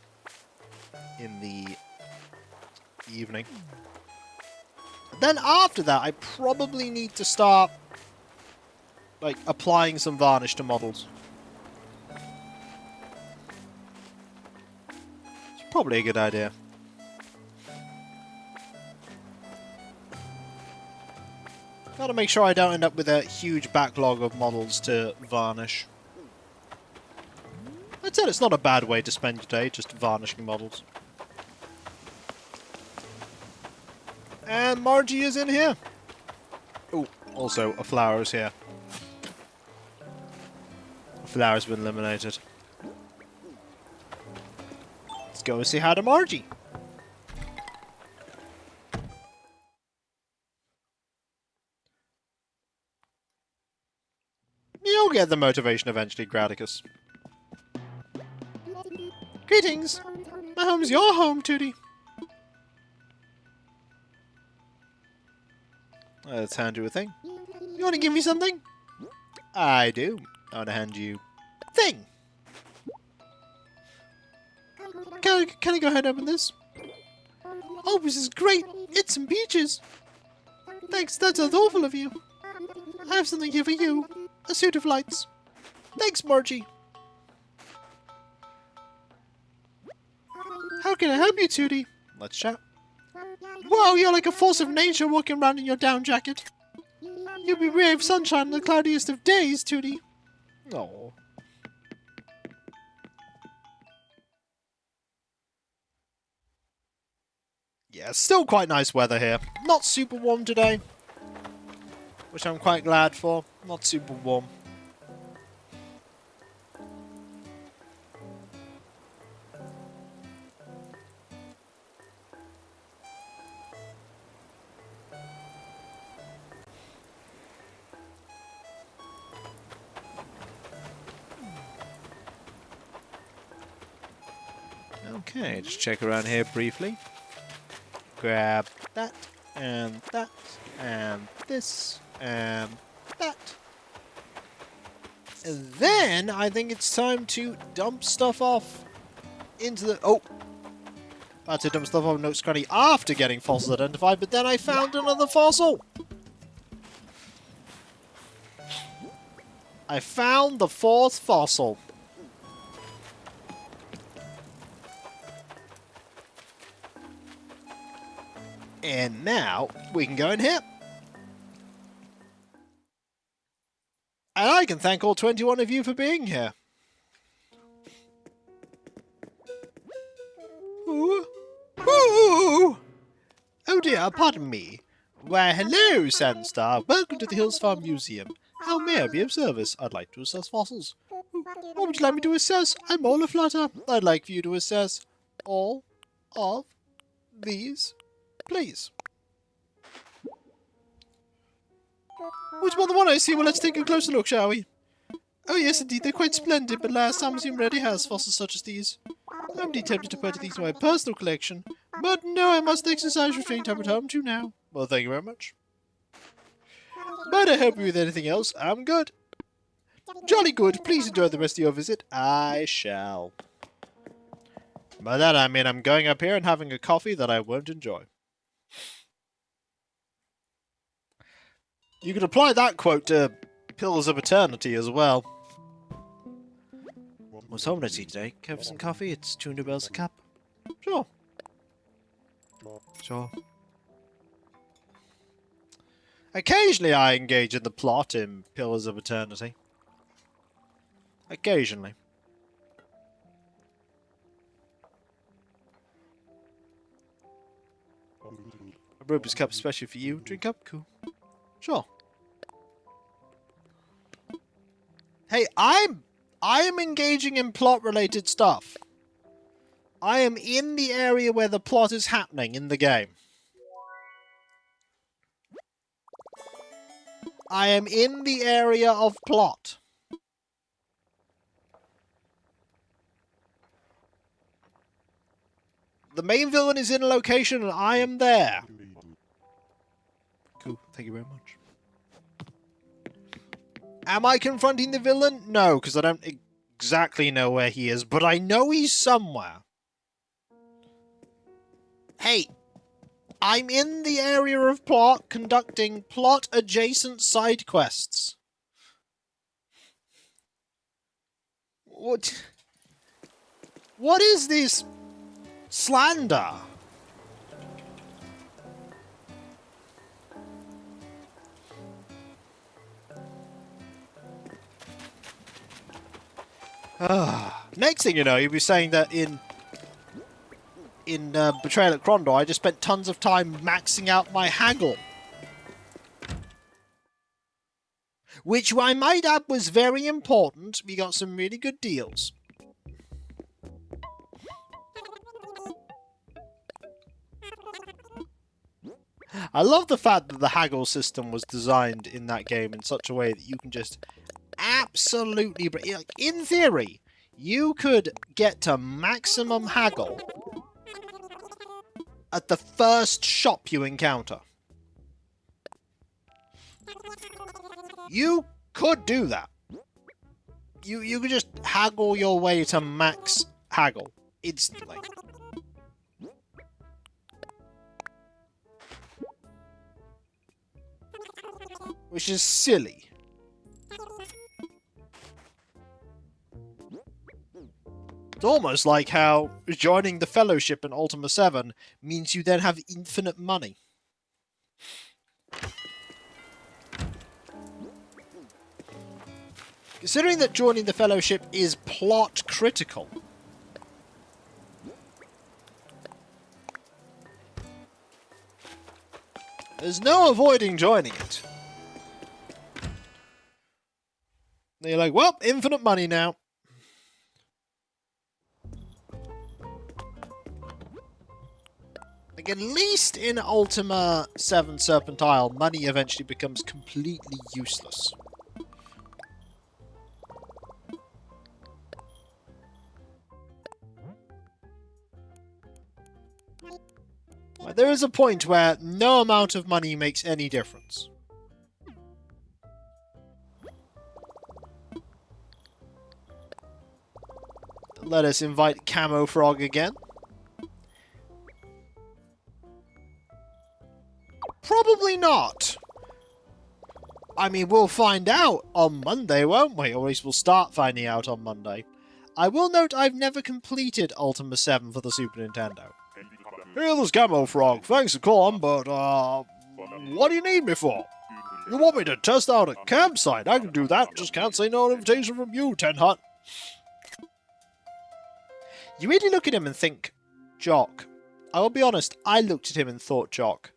in the evening. Then after that I probably need to start like applying some varnish to models. It's probably a good idea. Gotta make sure I don't end up with a huge backlog of models to varnish. I'd say it's not a bad way to spend your day, just varnishing models. And Margie is in here. Oh, also a flower is here. A flower's been eliminated. Let's go and say hi to Margie. You'll get the motivation eventually, Gradicus. Greetings! My home's your home, Tootie. Let's hand you a thing. You want to give me something? I do. I want to hand you... thing! Can I go ahead and open this? Oh, this is great! It's some peaches! Thanks, that's thoughtful of you. I have something here for you. A suit of lights. Thanks, Margie. How can I help you, Tootie? Let's chat. Wow, you're like a force of nature walking around in your down jacket. You'll be ray of sunshine on the cloudiest of days, Tootie. Oh. Yeah, still quite nice weather here. Not super warm today, which I'm quite glad for. Not super warm. Okay, just check around here briefly. Grab that, and this, and that. And then, I think it's time to dump stuff off into the... Oh! I had to dump stuff off Nook's Cranny after getting fossils identified, but then I found another fossil! I found the 4th fossil. And now, we can go in here. And I can thank all 21 of you for being here. Ooh. Ooh. Oh dear, pardon me. Why, hello, Sandstar. Welcome to the Hillsfar Museum. How may I be of service? I'd like to assess fossils. What would you like me to assess? I'm all aflutter. I'd like for you to assess all of these, please. Which more than one I see? Well, let's take a closer look, shall we? Oh yes, indeed, they're quite splendid, but last time museum already has fossils such as these. I'm indeed tempted to put these in my personal collection, but no, I must exercise restraint. I'm at home too now. Well, thank you very much. Might I help you with anything else? I'm good. Jolly good. Please enjoy the rest of your visit. I shall. By that I mean I'm going up here and having a coffee that I won't enjoy. You could apply that quote to Pills of Eternity as well. What's home let's eat today? Care for some coffee? It's 200 bells a cup. Sure. Sure. Occasionally I engage in the plot in Pillars of Eternity. Occasionally. I brewed this cup especially for you. Drink up, cool. Sure. Hey, I am engaging in plot-related stuff. I am in the area where the plot is happening in the game. I am in the area of plot. The main villain is in a location and I am there. Cool, thank you very much. Am I confronting the villain? No, because I don't exactly know where he is, but I know he's somewhere. Hey, I'm in the area of plot conducting plot-adjacent side quests. What is this slander? Next thing you know, you'll be saying that in Betrayal at Krondor, I just spent tons of time maxing out my haggle. Which I might add was very important. We got some really good deals. I love the fact that the haggle system was designed in that game in such a way that you can just absolutely... Like, in theory, you could get to maximum haggle at the first shop you encounter. You could do that. You could just haggle your way to max haggle instantly. Which is silly. It's almost like how joining the Fellowship in Ultima 7 means you then have infinite money. Considering that joining the Fellowship is plot critical, there's no avoiding joining it. And you're like, well, infinite money now. Like, at least in Ultima 7 Serpentile, money eventually becomes completely useless. Like, there is a point where no amount of money makes any difference. Let us invite Camo Frog again. Probably not. I mean, we'll find out on Monday, won't we? Or at least we'll start finding out on Monday. I will note I've never completed Ultima 7 for the Super Nintendo. Hey, there's Camo Frog. Thanks for calling, but, what do you need me for? You want me to test out a campsite? I can do that. Just can't say no invitation from you, Ten Hut. You really look at him and think, Jock. I will be honest, I looked at him and thought Jock.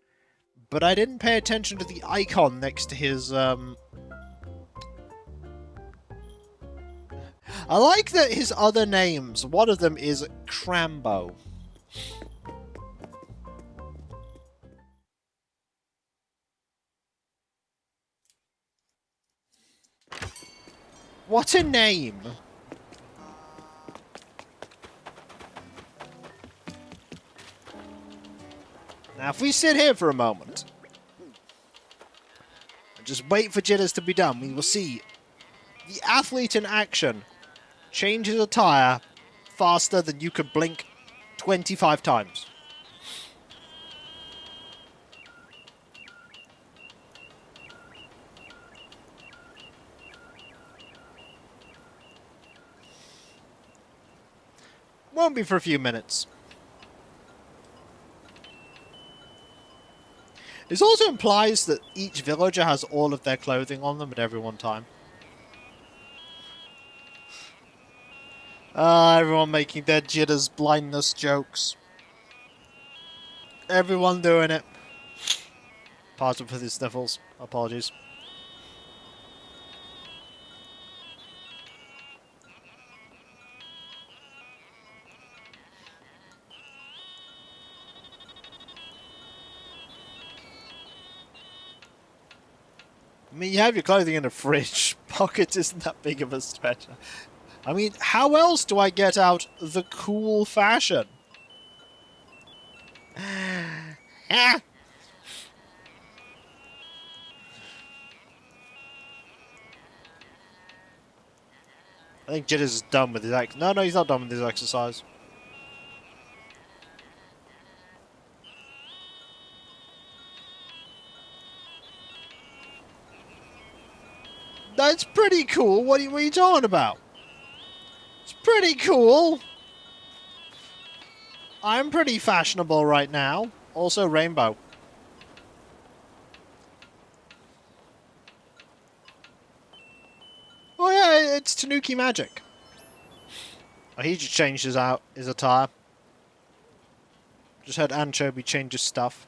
But I didn't pay attention to the icon next to his, I like that his other names, one of them is Crambo. What a name! Now, if we sit here for a moment and just wait for jitters to be done, we will see the athlete in action change his attire faster than you could blink 25 times. Won't be for a few minutes. This also implies that each villager has all of their clothing on them at every one time. Everyone making their jitters blindness jokes. Everyone doing it. Pardon for the sniffles. Apologies. I mean, you have your clothing in a fridge. Pockets isn't that big of a stretch. I mean, how else do I get out the cool fashion? Ah! I think Jitters is done with his No, he's not done with his exercise. That's pretty cool. What are you talking about? It's pretty cool. I'm pretty fashionable right now. Also rainbow. Oh yeah, it's Tanuki magic. Oh, he just changed his attire. Just had Anchovy change his stuff.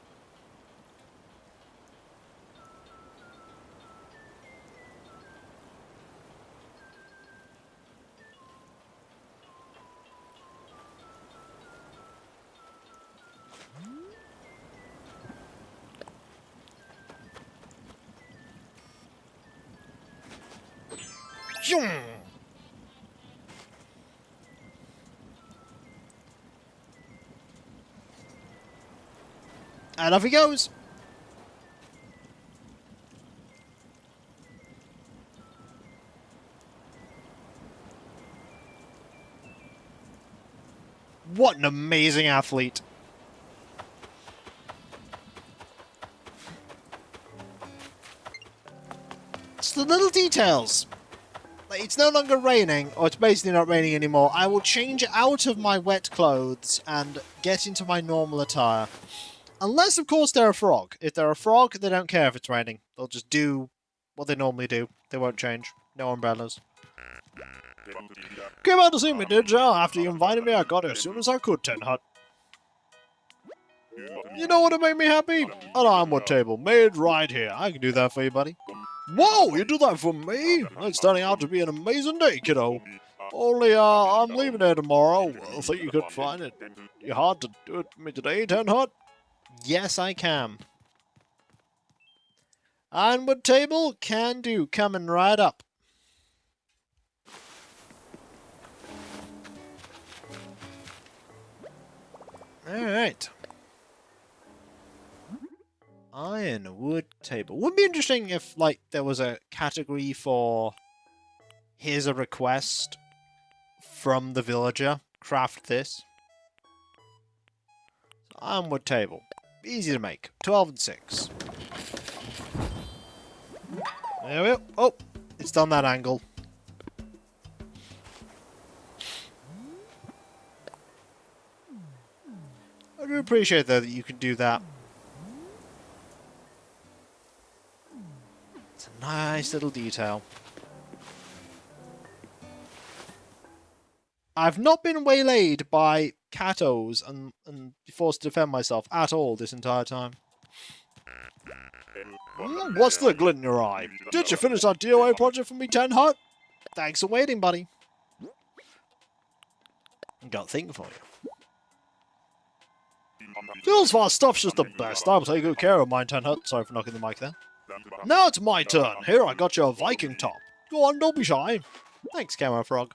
And off he goes. What an amazing athlete. It's the little details. Like, it's no longer raining, or it's basically not raining anymore. I will change out of my wet clothes and get into my normal attire. Unless, of course, they're a frog. If they're a frog, they don't care if it's raining. They'll just do what they normally do. They won't change. No umbrellas. Came out to see me, did ya? After you invited me, I got here as soon as I could, Ten Hut. You know what would make me happy? An ironwood table, made right here. I can do that for you, buddy. Whoa, you do that for me? It's turning out to be an amazing day, kiddo. Only, I'm leaving there tomorrow. I think you could find it. You're hard to do it for me today, Ten Hut. Yes, I can. Ironwood table, can do. Coming right up. Alright. Ironwood table. Wouldn't be interesting if, like, there was a category for here's a request from the villager. Craft this. Ironwood table. Easy to make. 12 and 6. There we go. Oh, it's done that angle. I do appreciate, though, that you can do that. It's a nice little detail. I've not been waylaid by catos and forced to defend myself at all this entire time. What's the glint in your eye? Did you finish that DOA project for me, Ten Hut? Thanks for waiting, buddy. Got a thing for you. Hillsfar stuff's just the best. I will take good care of mine, Ten Hut. Sorry for knocking the mic there. Now it's my turn. Here, I got you a Viking top. Go on, don't be shy. Thanks, Camera Frog.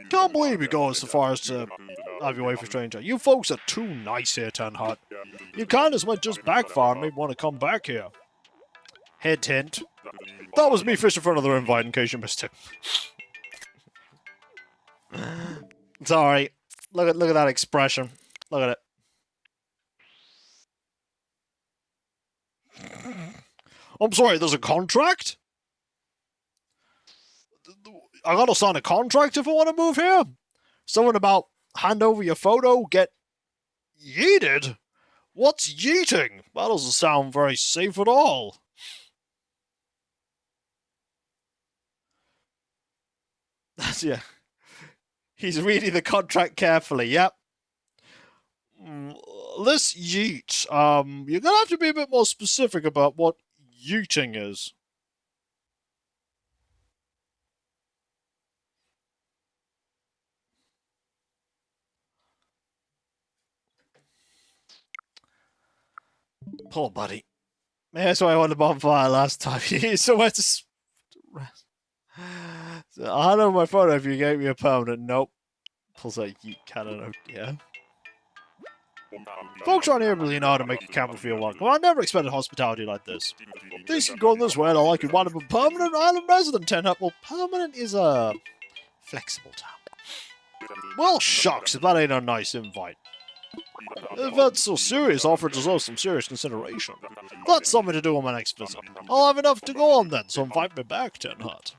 Can't believe you go so far as to have your way for stranger. You folks are too nice here, Ten Hut. Your kindness might just backfire and maybe want to come back here. Hint, hint. That was me fishing for another invite in case you missed it. Sorry. Look at that expression. Look at it. I'm sorry, there's a contract? I gotta sign a contract if I want to move here? Something about hand over your photo, get yeeted? What's yeeting? That doesn't sound very safe at all. Yeah. He's reading the contract carefully, yep. This yeet, you're gonna have to be a bit more specific about what yeeting is. Poor buddy. Maybe that's why I wanted the bonfire last time. So I had to rest. So I hand over my photo if you gave me a permanent. Nope. Pulls out yeet cannon. Oh dear. Folks around here really know how to make a camper feel welcome. I never expected hospitality like this. Things keep going this way, and I like you want to be a permanent island resident, Ten Hut. Well, permanent is a flexible term. Well, shucks, if that ain't a nice invite. If that's so serious, offer deserves some serious consideration. That's something to do on my next visit. I'll have enough to go on then, so invite me back, Ten Hut.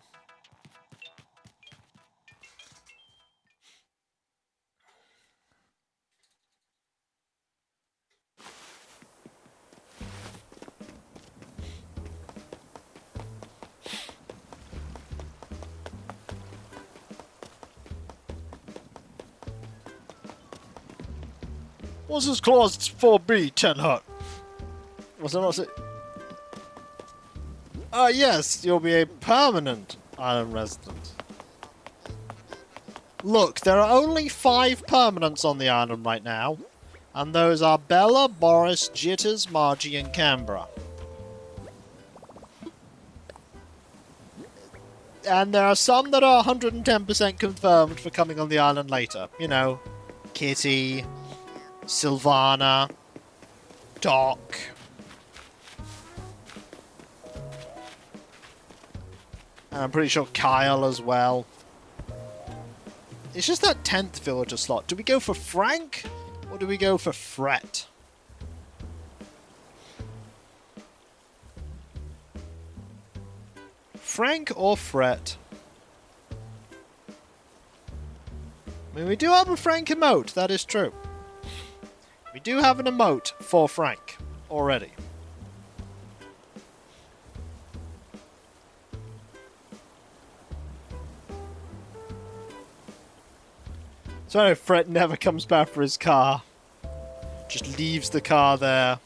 What's this clause 4B, Ten Hut? What's that not say? Yes, you'll be a permanent island resident. Look, there are only 5 permanents on the island right now, and those are Bella, Boris, Jitters, Margie, and Canberra. And there are some that are 110% confirmed for coming on the island later. You know, Kitty, Sylvana, Doc. And I'm pretty sure Kyle as well. It's just that 10th villager slot. Do we go for Frank? Or do we go for Fret? Frank or Fret? I mean, we do have a Frank emote, that is true. We do have an emote for Frank already. So I know Fret never comes back for his car. Just leaves the car there.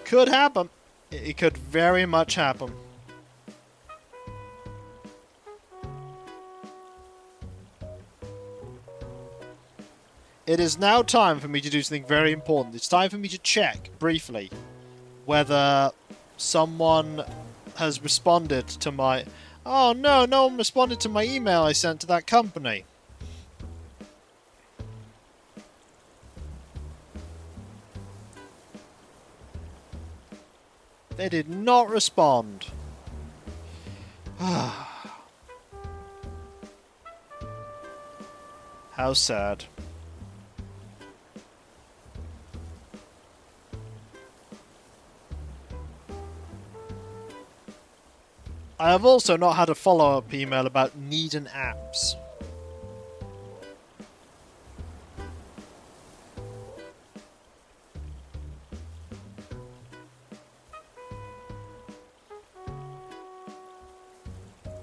Could happen. It could very much happen. It is now time for me to do something very important. It's time for me to check, briefly, whether someone has responded to my... Oh no, no one responded to my email I sent to that company. They did not respond. How sad. I have also not had a follow-up email about needing apps.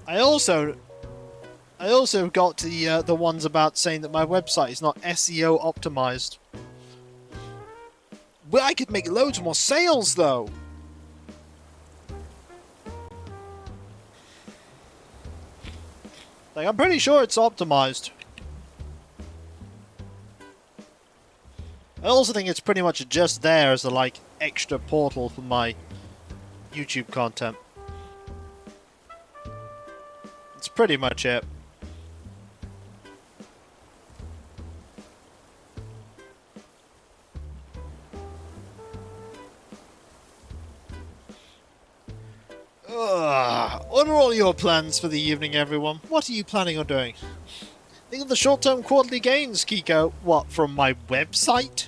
I also got the ones about saying that my website is not SEO optimized. Well, I could make loads more sales though. Like, I'm pretty sure it's optimized. I also think it's pretty much just there as a, like, extra portal for my YouTube content. It's pretty much it. What are all your plans for the evening, everyone? What are you planning on doing? Think of the short-term quarterly gains, Kiko. What, from my website?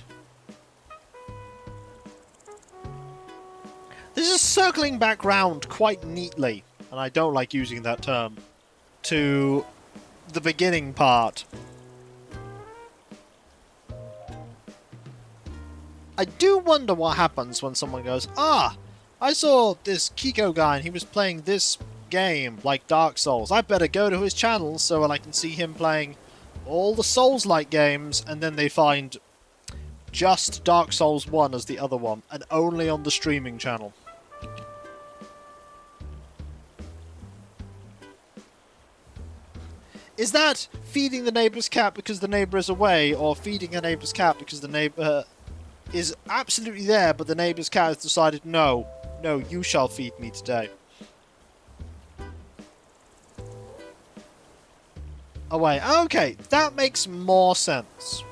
This is circling back round quite neatly, and I don't like using that term, to the beginning part. I do wonder what happens when someone goes, ah, I saw this Kiko guy and he was playing this game, like Dark Souls. I better go to his channel so I can see him playing all the Souls-like games, and then they find just Dark Souls 1 as the other one, and only on the streaming channel. Is that feeding the neighbour's cat because the neighbour is away, or feeding the neighbour's cat because the neighbour is absolutely there, but the neighbour's cat has decided, no, you shall feed me today? Away. Okay, that makes more sense.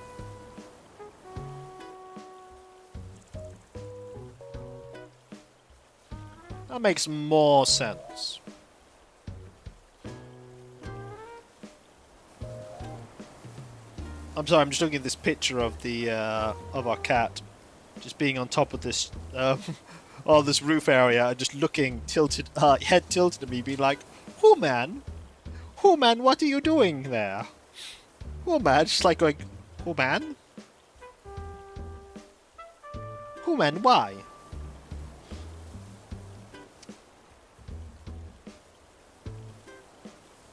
That makes more sense. I'm sorry, I'm just looking at this picture of the of our cat, just being on top of this this roof area, and just looking tilted, head tilted at me, being like, "Oh man, what are you doing there? Oh man," just like going, "Oh man, why?"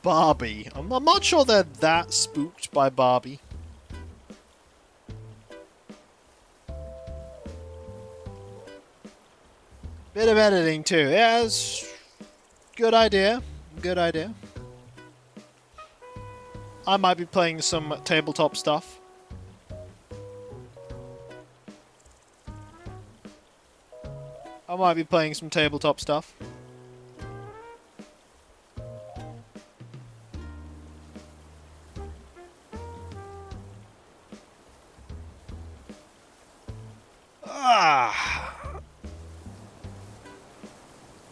Barbie. I'm not sure they're that spooked by Barbie. Bit of editing too. Yeah, it's good idea. Good idea. I might be playing some tabletop stuff.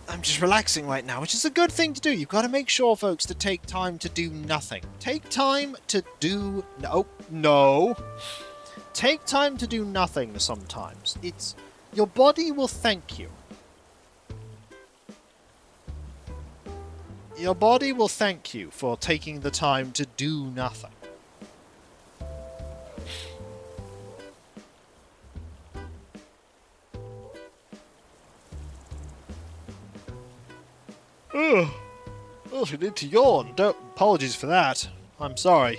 I'm just relaxing right now, which is a good thing to do. You've got to make sure, folks, to take time to do nothing. Take time to do... No. Take time to do nothing sometimes. Your body will thank you. Your body will thank you for taking the time to do nothing. Oh, she need to yawn. Apologies for that. I'm sorry.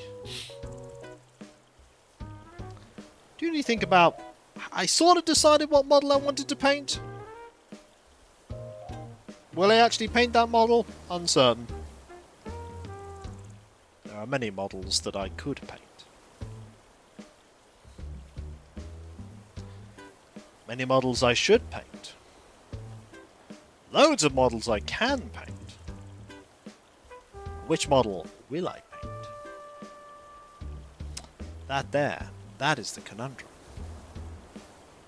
Do you think about... I sort of decided what model I wanted to paint. Will I actually paint that model? Uncertain. There are many models that I could paint. Many models I should paint. Loads of models I can paint. Which model will I paint? That is the conundrum.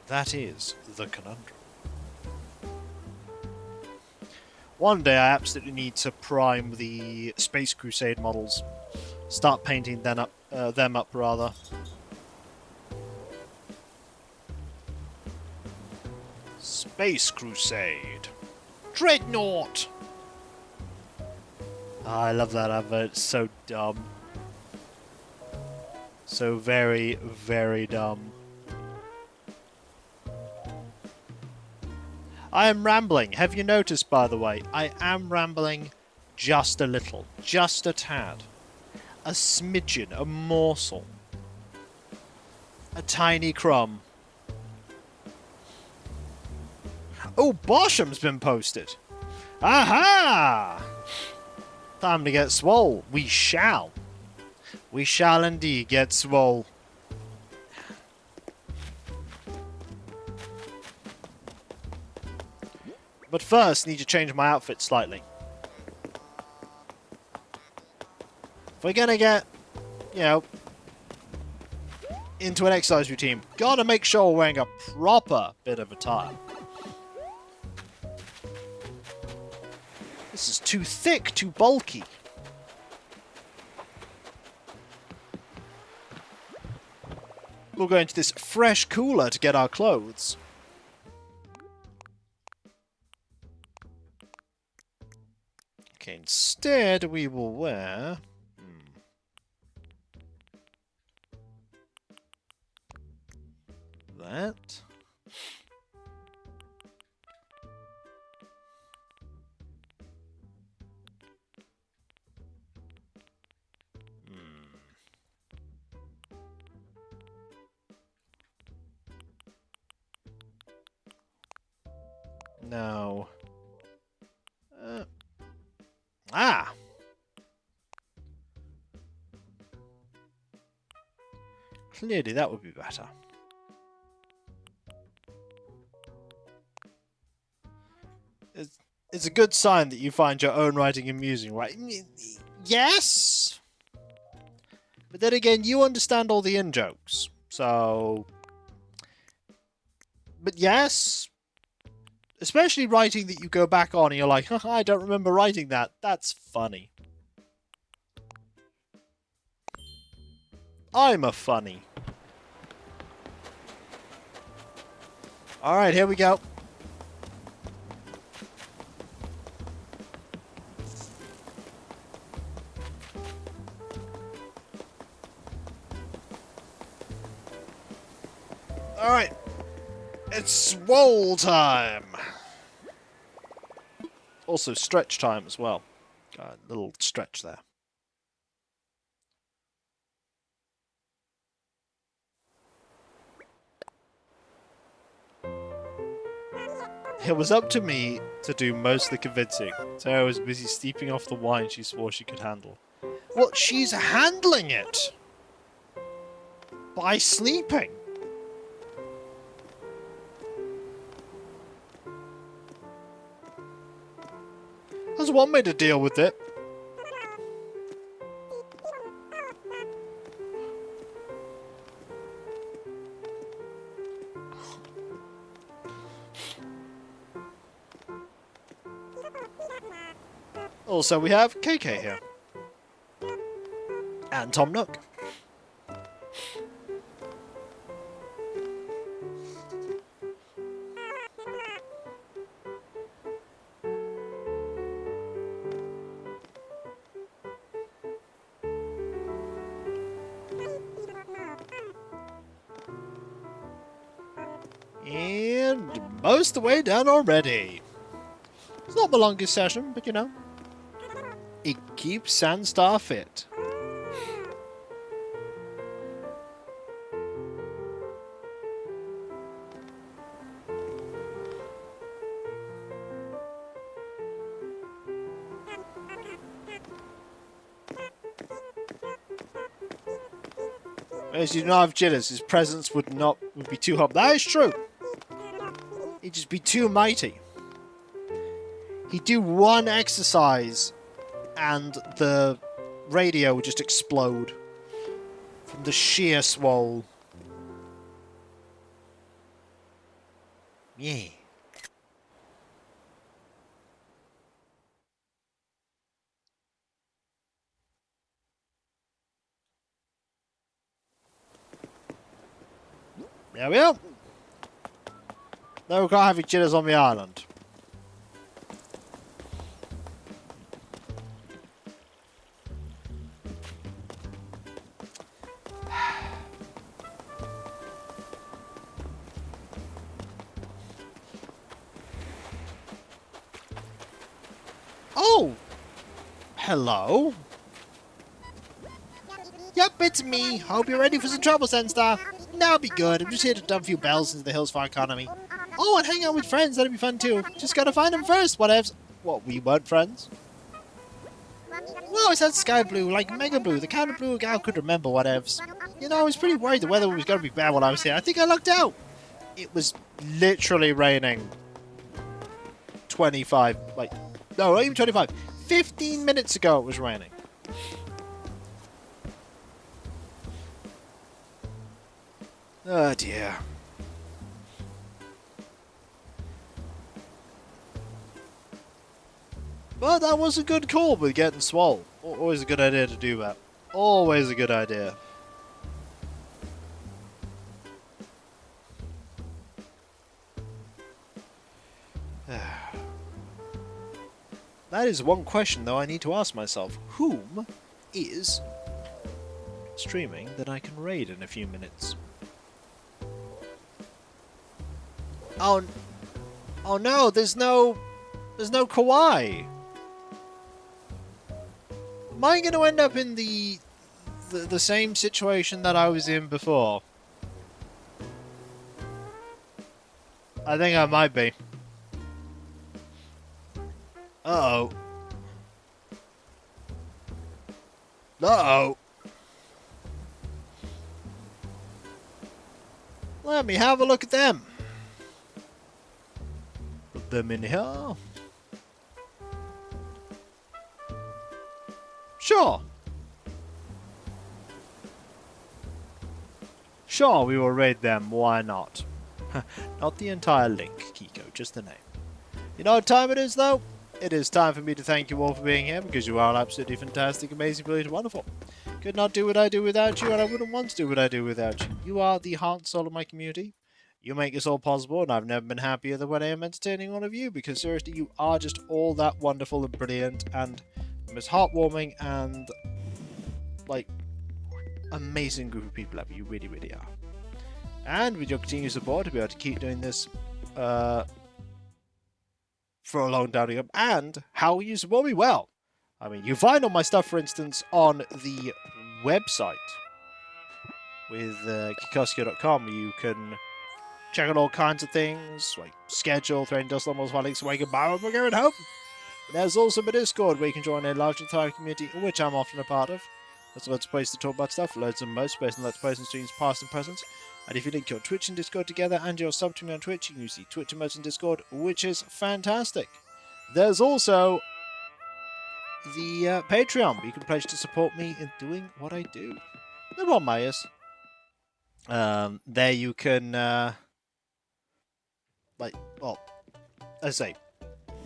That is the conundrum. One day I absolutely need to prime the Space Crusade models. Start painting them up rather. Space Crusade. Dreadnought! I love that advert. It's so dumb. So very, very dumb. I am rambling. Have you noticed, by the way? I am rambling just a little. Just a tad. A smidgen. A morsel. A tiny crumb. Oh, Barsham's been posted. Aha! Time to get swole. We shall. We shall indeed get swole. But first, need to change my outfit slightly. If we're gonna get, you know, into an exercise routine, gotta make sure we're wearing a proper bit of attire. This is too thick, too bulky. We'll go into this fresh cooler to get our clothes. Okay, instead we will wear... that. No. Clearly that would be better. It's a good sign that you find your own writing amusing, right? Yes! But then again, you understand all the in-jokes, so... But yes! Especially writing that you go back on and you're like, haha, I don't remember writing that. That's funny. I'm a funny. Alright, here we go. Alright. It's swole time. Also stretch time as well. Got a little stretch there. It was up to me to do most of the convincing. Sarah was busy steeping off the wine she swore she could handle. Well, she's handling it! By sleeping! There's one way to deal with it. Also, we have KK here. And Tom Nook. And most of the way done already. It's not the longest session, but you know, it keeps Sandstar fit. As you do not have jitters, his presence would be too hot. That is true. He'd just be too mighty. He'd do one exercise and the radio would just explode from the sheer swole. Yeah. There we are. No, we can't have jitters on the island. Oh! Hello? Yep, it's me. Hope you're ready for some trouble, Sandstar. That'll be good. I'm just here to dump a few bells into the Hillsfar economy. Oh, and hang out with friends. That'd be fun too. Just gotta find them first. Whatevs. What, we weren't friends? No, it's that sky blue, like mega blue, the kind of blue a gal could remember. Whatevs. You know, I was pretty worried the weather was gonna be bad while I was here. I think I lucked out. It was literally raining 25, like, no, not even 25. 15 minutes ago it was raining. Oh dear. But that was a good call with getting swole. Always a good idea to do that. Always a good idea. That is one question, though, I need to ask myself. Whom is streaming that I can raid in a few minutes? Oh no, there's no kawaii. Am I going to end up in the same situation that I was in before? I think I might be. Uh-oh. Uh-oh. Let me have a look at them. Put them in here. Sure. Sure, we will raid them. Why not? Not the entire link, Kiko, just the name. You know what time it is, though? It is time for me to thank you all for being here, because you are absolutely fantastic, amazing, brilliant, wonderful. Could not do what I do without you, and I wouldn't want to do what I do without you. You are the heart and soul of my community. You make this all possible, and I've never been happier than when I am entertaining all of you, because seriously, you are just all that wonderful and brilliant, and the most heartwarming and, like, amazing group of people ever. You really, really are. And with your continued support, to be able to keep doing this, for a long time to come, and how you support me well. I mean, you find all my stuff, for instance, on the website with kikoskio.com. You can check out all kinds of things, like schedule, training dust levels, links, where you can buy what we're going home. There's also a Discord where you can join a large entire community, which I'm often a part of. There's loads of places to talk about stuff, loads of most based on Let's Plays and streams past and present. And if you link your Twitch and Discord together and you're sub to me on Twitch, you can use the Twitch emotes in Discord, which is fantastic. There's also the Patreon, where you can pledge to support me in doing what I do. They're on my ears. There you can, well, as I say,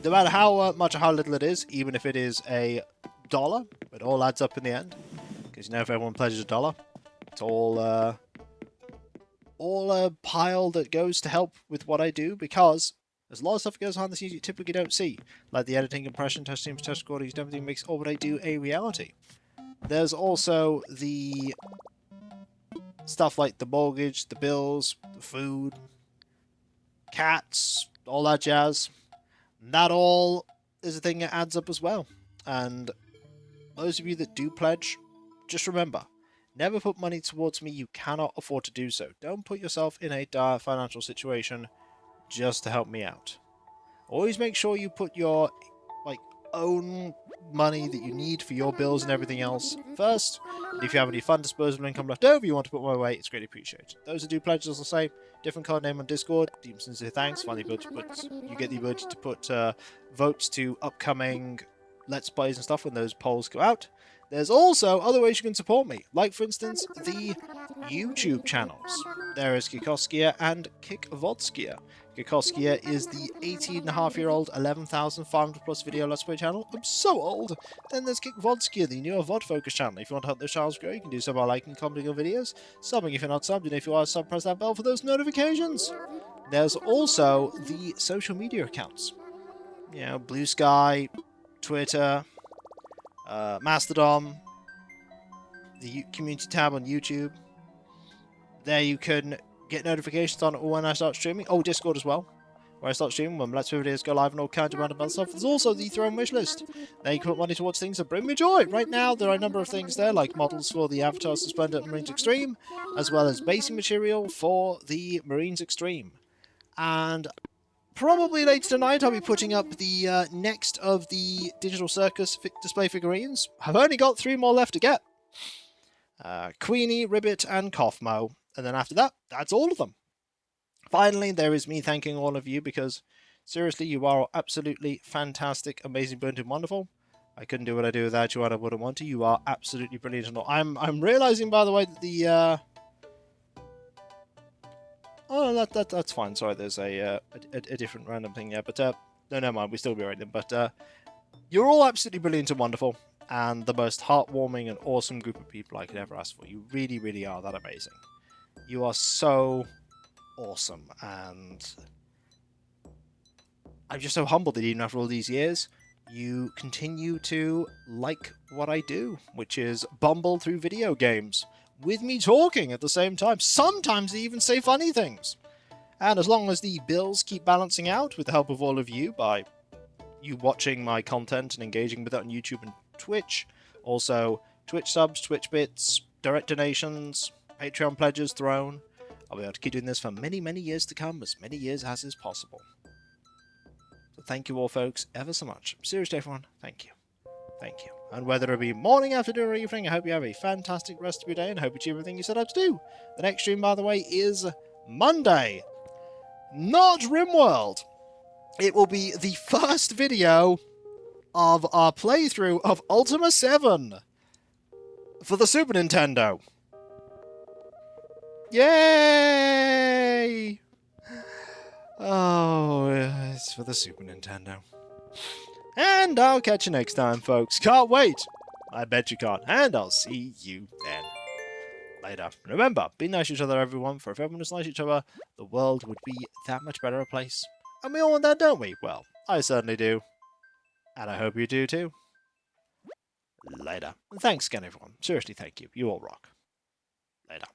no matter how much or how little it is, even if it is $1, it all adds up in the end. Because you know, if everyone pledges $1, it's all a pile that goes to help with what I do, because there's a lot of stuff that goes on the scenes you typically don't see, like the editing, compression, test teams, test recordings, everything makes all what I do a reality. There's also the stuff like the mortgage, the bills, the food, cats, all that jazz. That all is a thing that adds up as well. And those of you that do pledge, just remember, never put money towards me you cannot afford to do so. Don't put yourself in a dire financial situation just to help me out. Always make sure you put your own money that you need for your bills and everything else first. And if you have any fun disposable income left over you want to put my way, it's greatly appreciated. Those who do pledges, as I say, different card name on Discord. Deep sincere thanks. Finally, you get the ability to put votes to upcoming Let's Plays and stuff when those polls go out. There's also other ways you can support me, like, for instance, the YouTube channels. There is Kikoskia and Kickvodskia. Kikoskia is the 18.5-year-old, 11,500 plus video Let's Play channel. I'm so old! Then there's Kickvodskia, the newer VOD focus channel. If you want to help those channels grow, you can do so by liking and commenting on videos, subbing if you're not subbed, and if you are subbed, press that bell for those notifications. There's also the social media accounts. You know, Blue Sky, Twitter, Mastodon, the community tab on YouTube. There you can get notifications on when I start streaming. Oh, Discord as well, where I start streaming when Let's Play videos go live and all kinds of random other stuff. There's also the Throne wishlist. There you can put money towards things that bring me joy. Right now, there are a number of things there, like models for the Avatar Suspender and Marines Extreme, as well as basing material for the Marines Extreme. And probably later tonight, I'll be putting up the next of the Digital Circus display figurines. I've only got 3 more left to get. Queenie, Ribbit, and Kothmo. And then after that, that's all of them. Finally, there is me thanking all of you, because seriously, you are absolutely fantastic, amazing, brilliant, and wonderful. I couldn't do what I do without you, and I wouldn't want to. You are absolutely brilliant. And I'm realizing, by the way, that Oh, that's fine. Sorry, there's a different random thing there. But no, never mind. We still be reading. But you're all absolutely brilliant and wonderful, and the most heartwarming and awesome group of people I could ever ask for. You really, really are that amazing. You are so awesome, and I'm just so humbled that even after all these years, you continue to like what I do, which is bumble through video games with me talking at the same time. Sometimes they even say funny things. And as long as the bills keep balancing out with the help of all of you by you watching my content and engaging with it on YouTube and Twitch, also Twitch subs, Twitch bits, direct donations, Patreon pledges thrown, I'll be able to keep doing this for many, many years to come, as many years as is possible. So thank you all, folks, ever so much. Seriously, everyone, thank you. Thank you. And whether it be morning, afternoon, or evening, I hope you have a fantastic rest of your day and hope you achieve everything you set out to do. The next stream, by the way, is Monday. Not RimWorld. It will be the first video of our playthrough of Ultima 7 for the Super Nintendo. Yay! Oh, it's for the Super Nintendo. And I'll catch you next time, folks. Can't wait. I bet you can't. And I'll see you then. Later. Remember, be nice to each other, everyone, for if everyone was nice to each other, the world would be that much better a place. And we all want that, don't we? Well, I certainly do. And I hope you do too. Later. And thanks again, everyone. Seriously, thank you. You all rock. Later.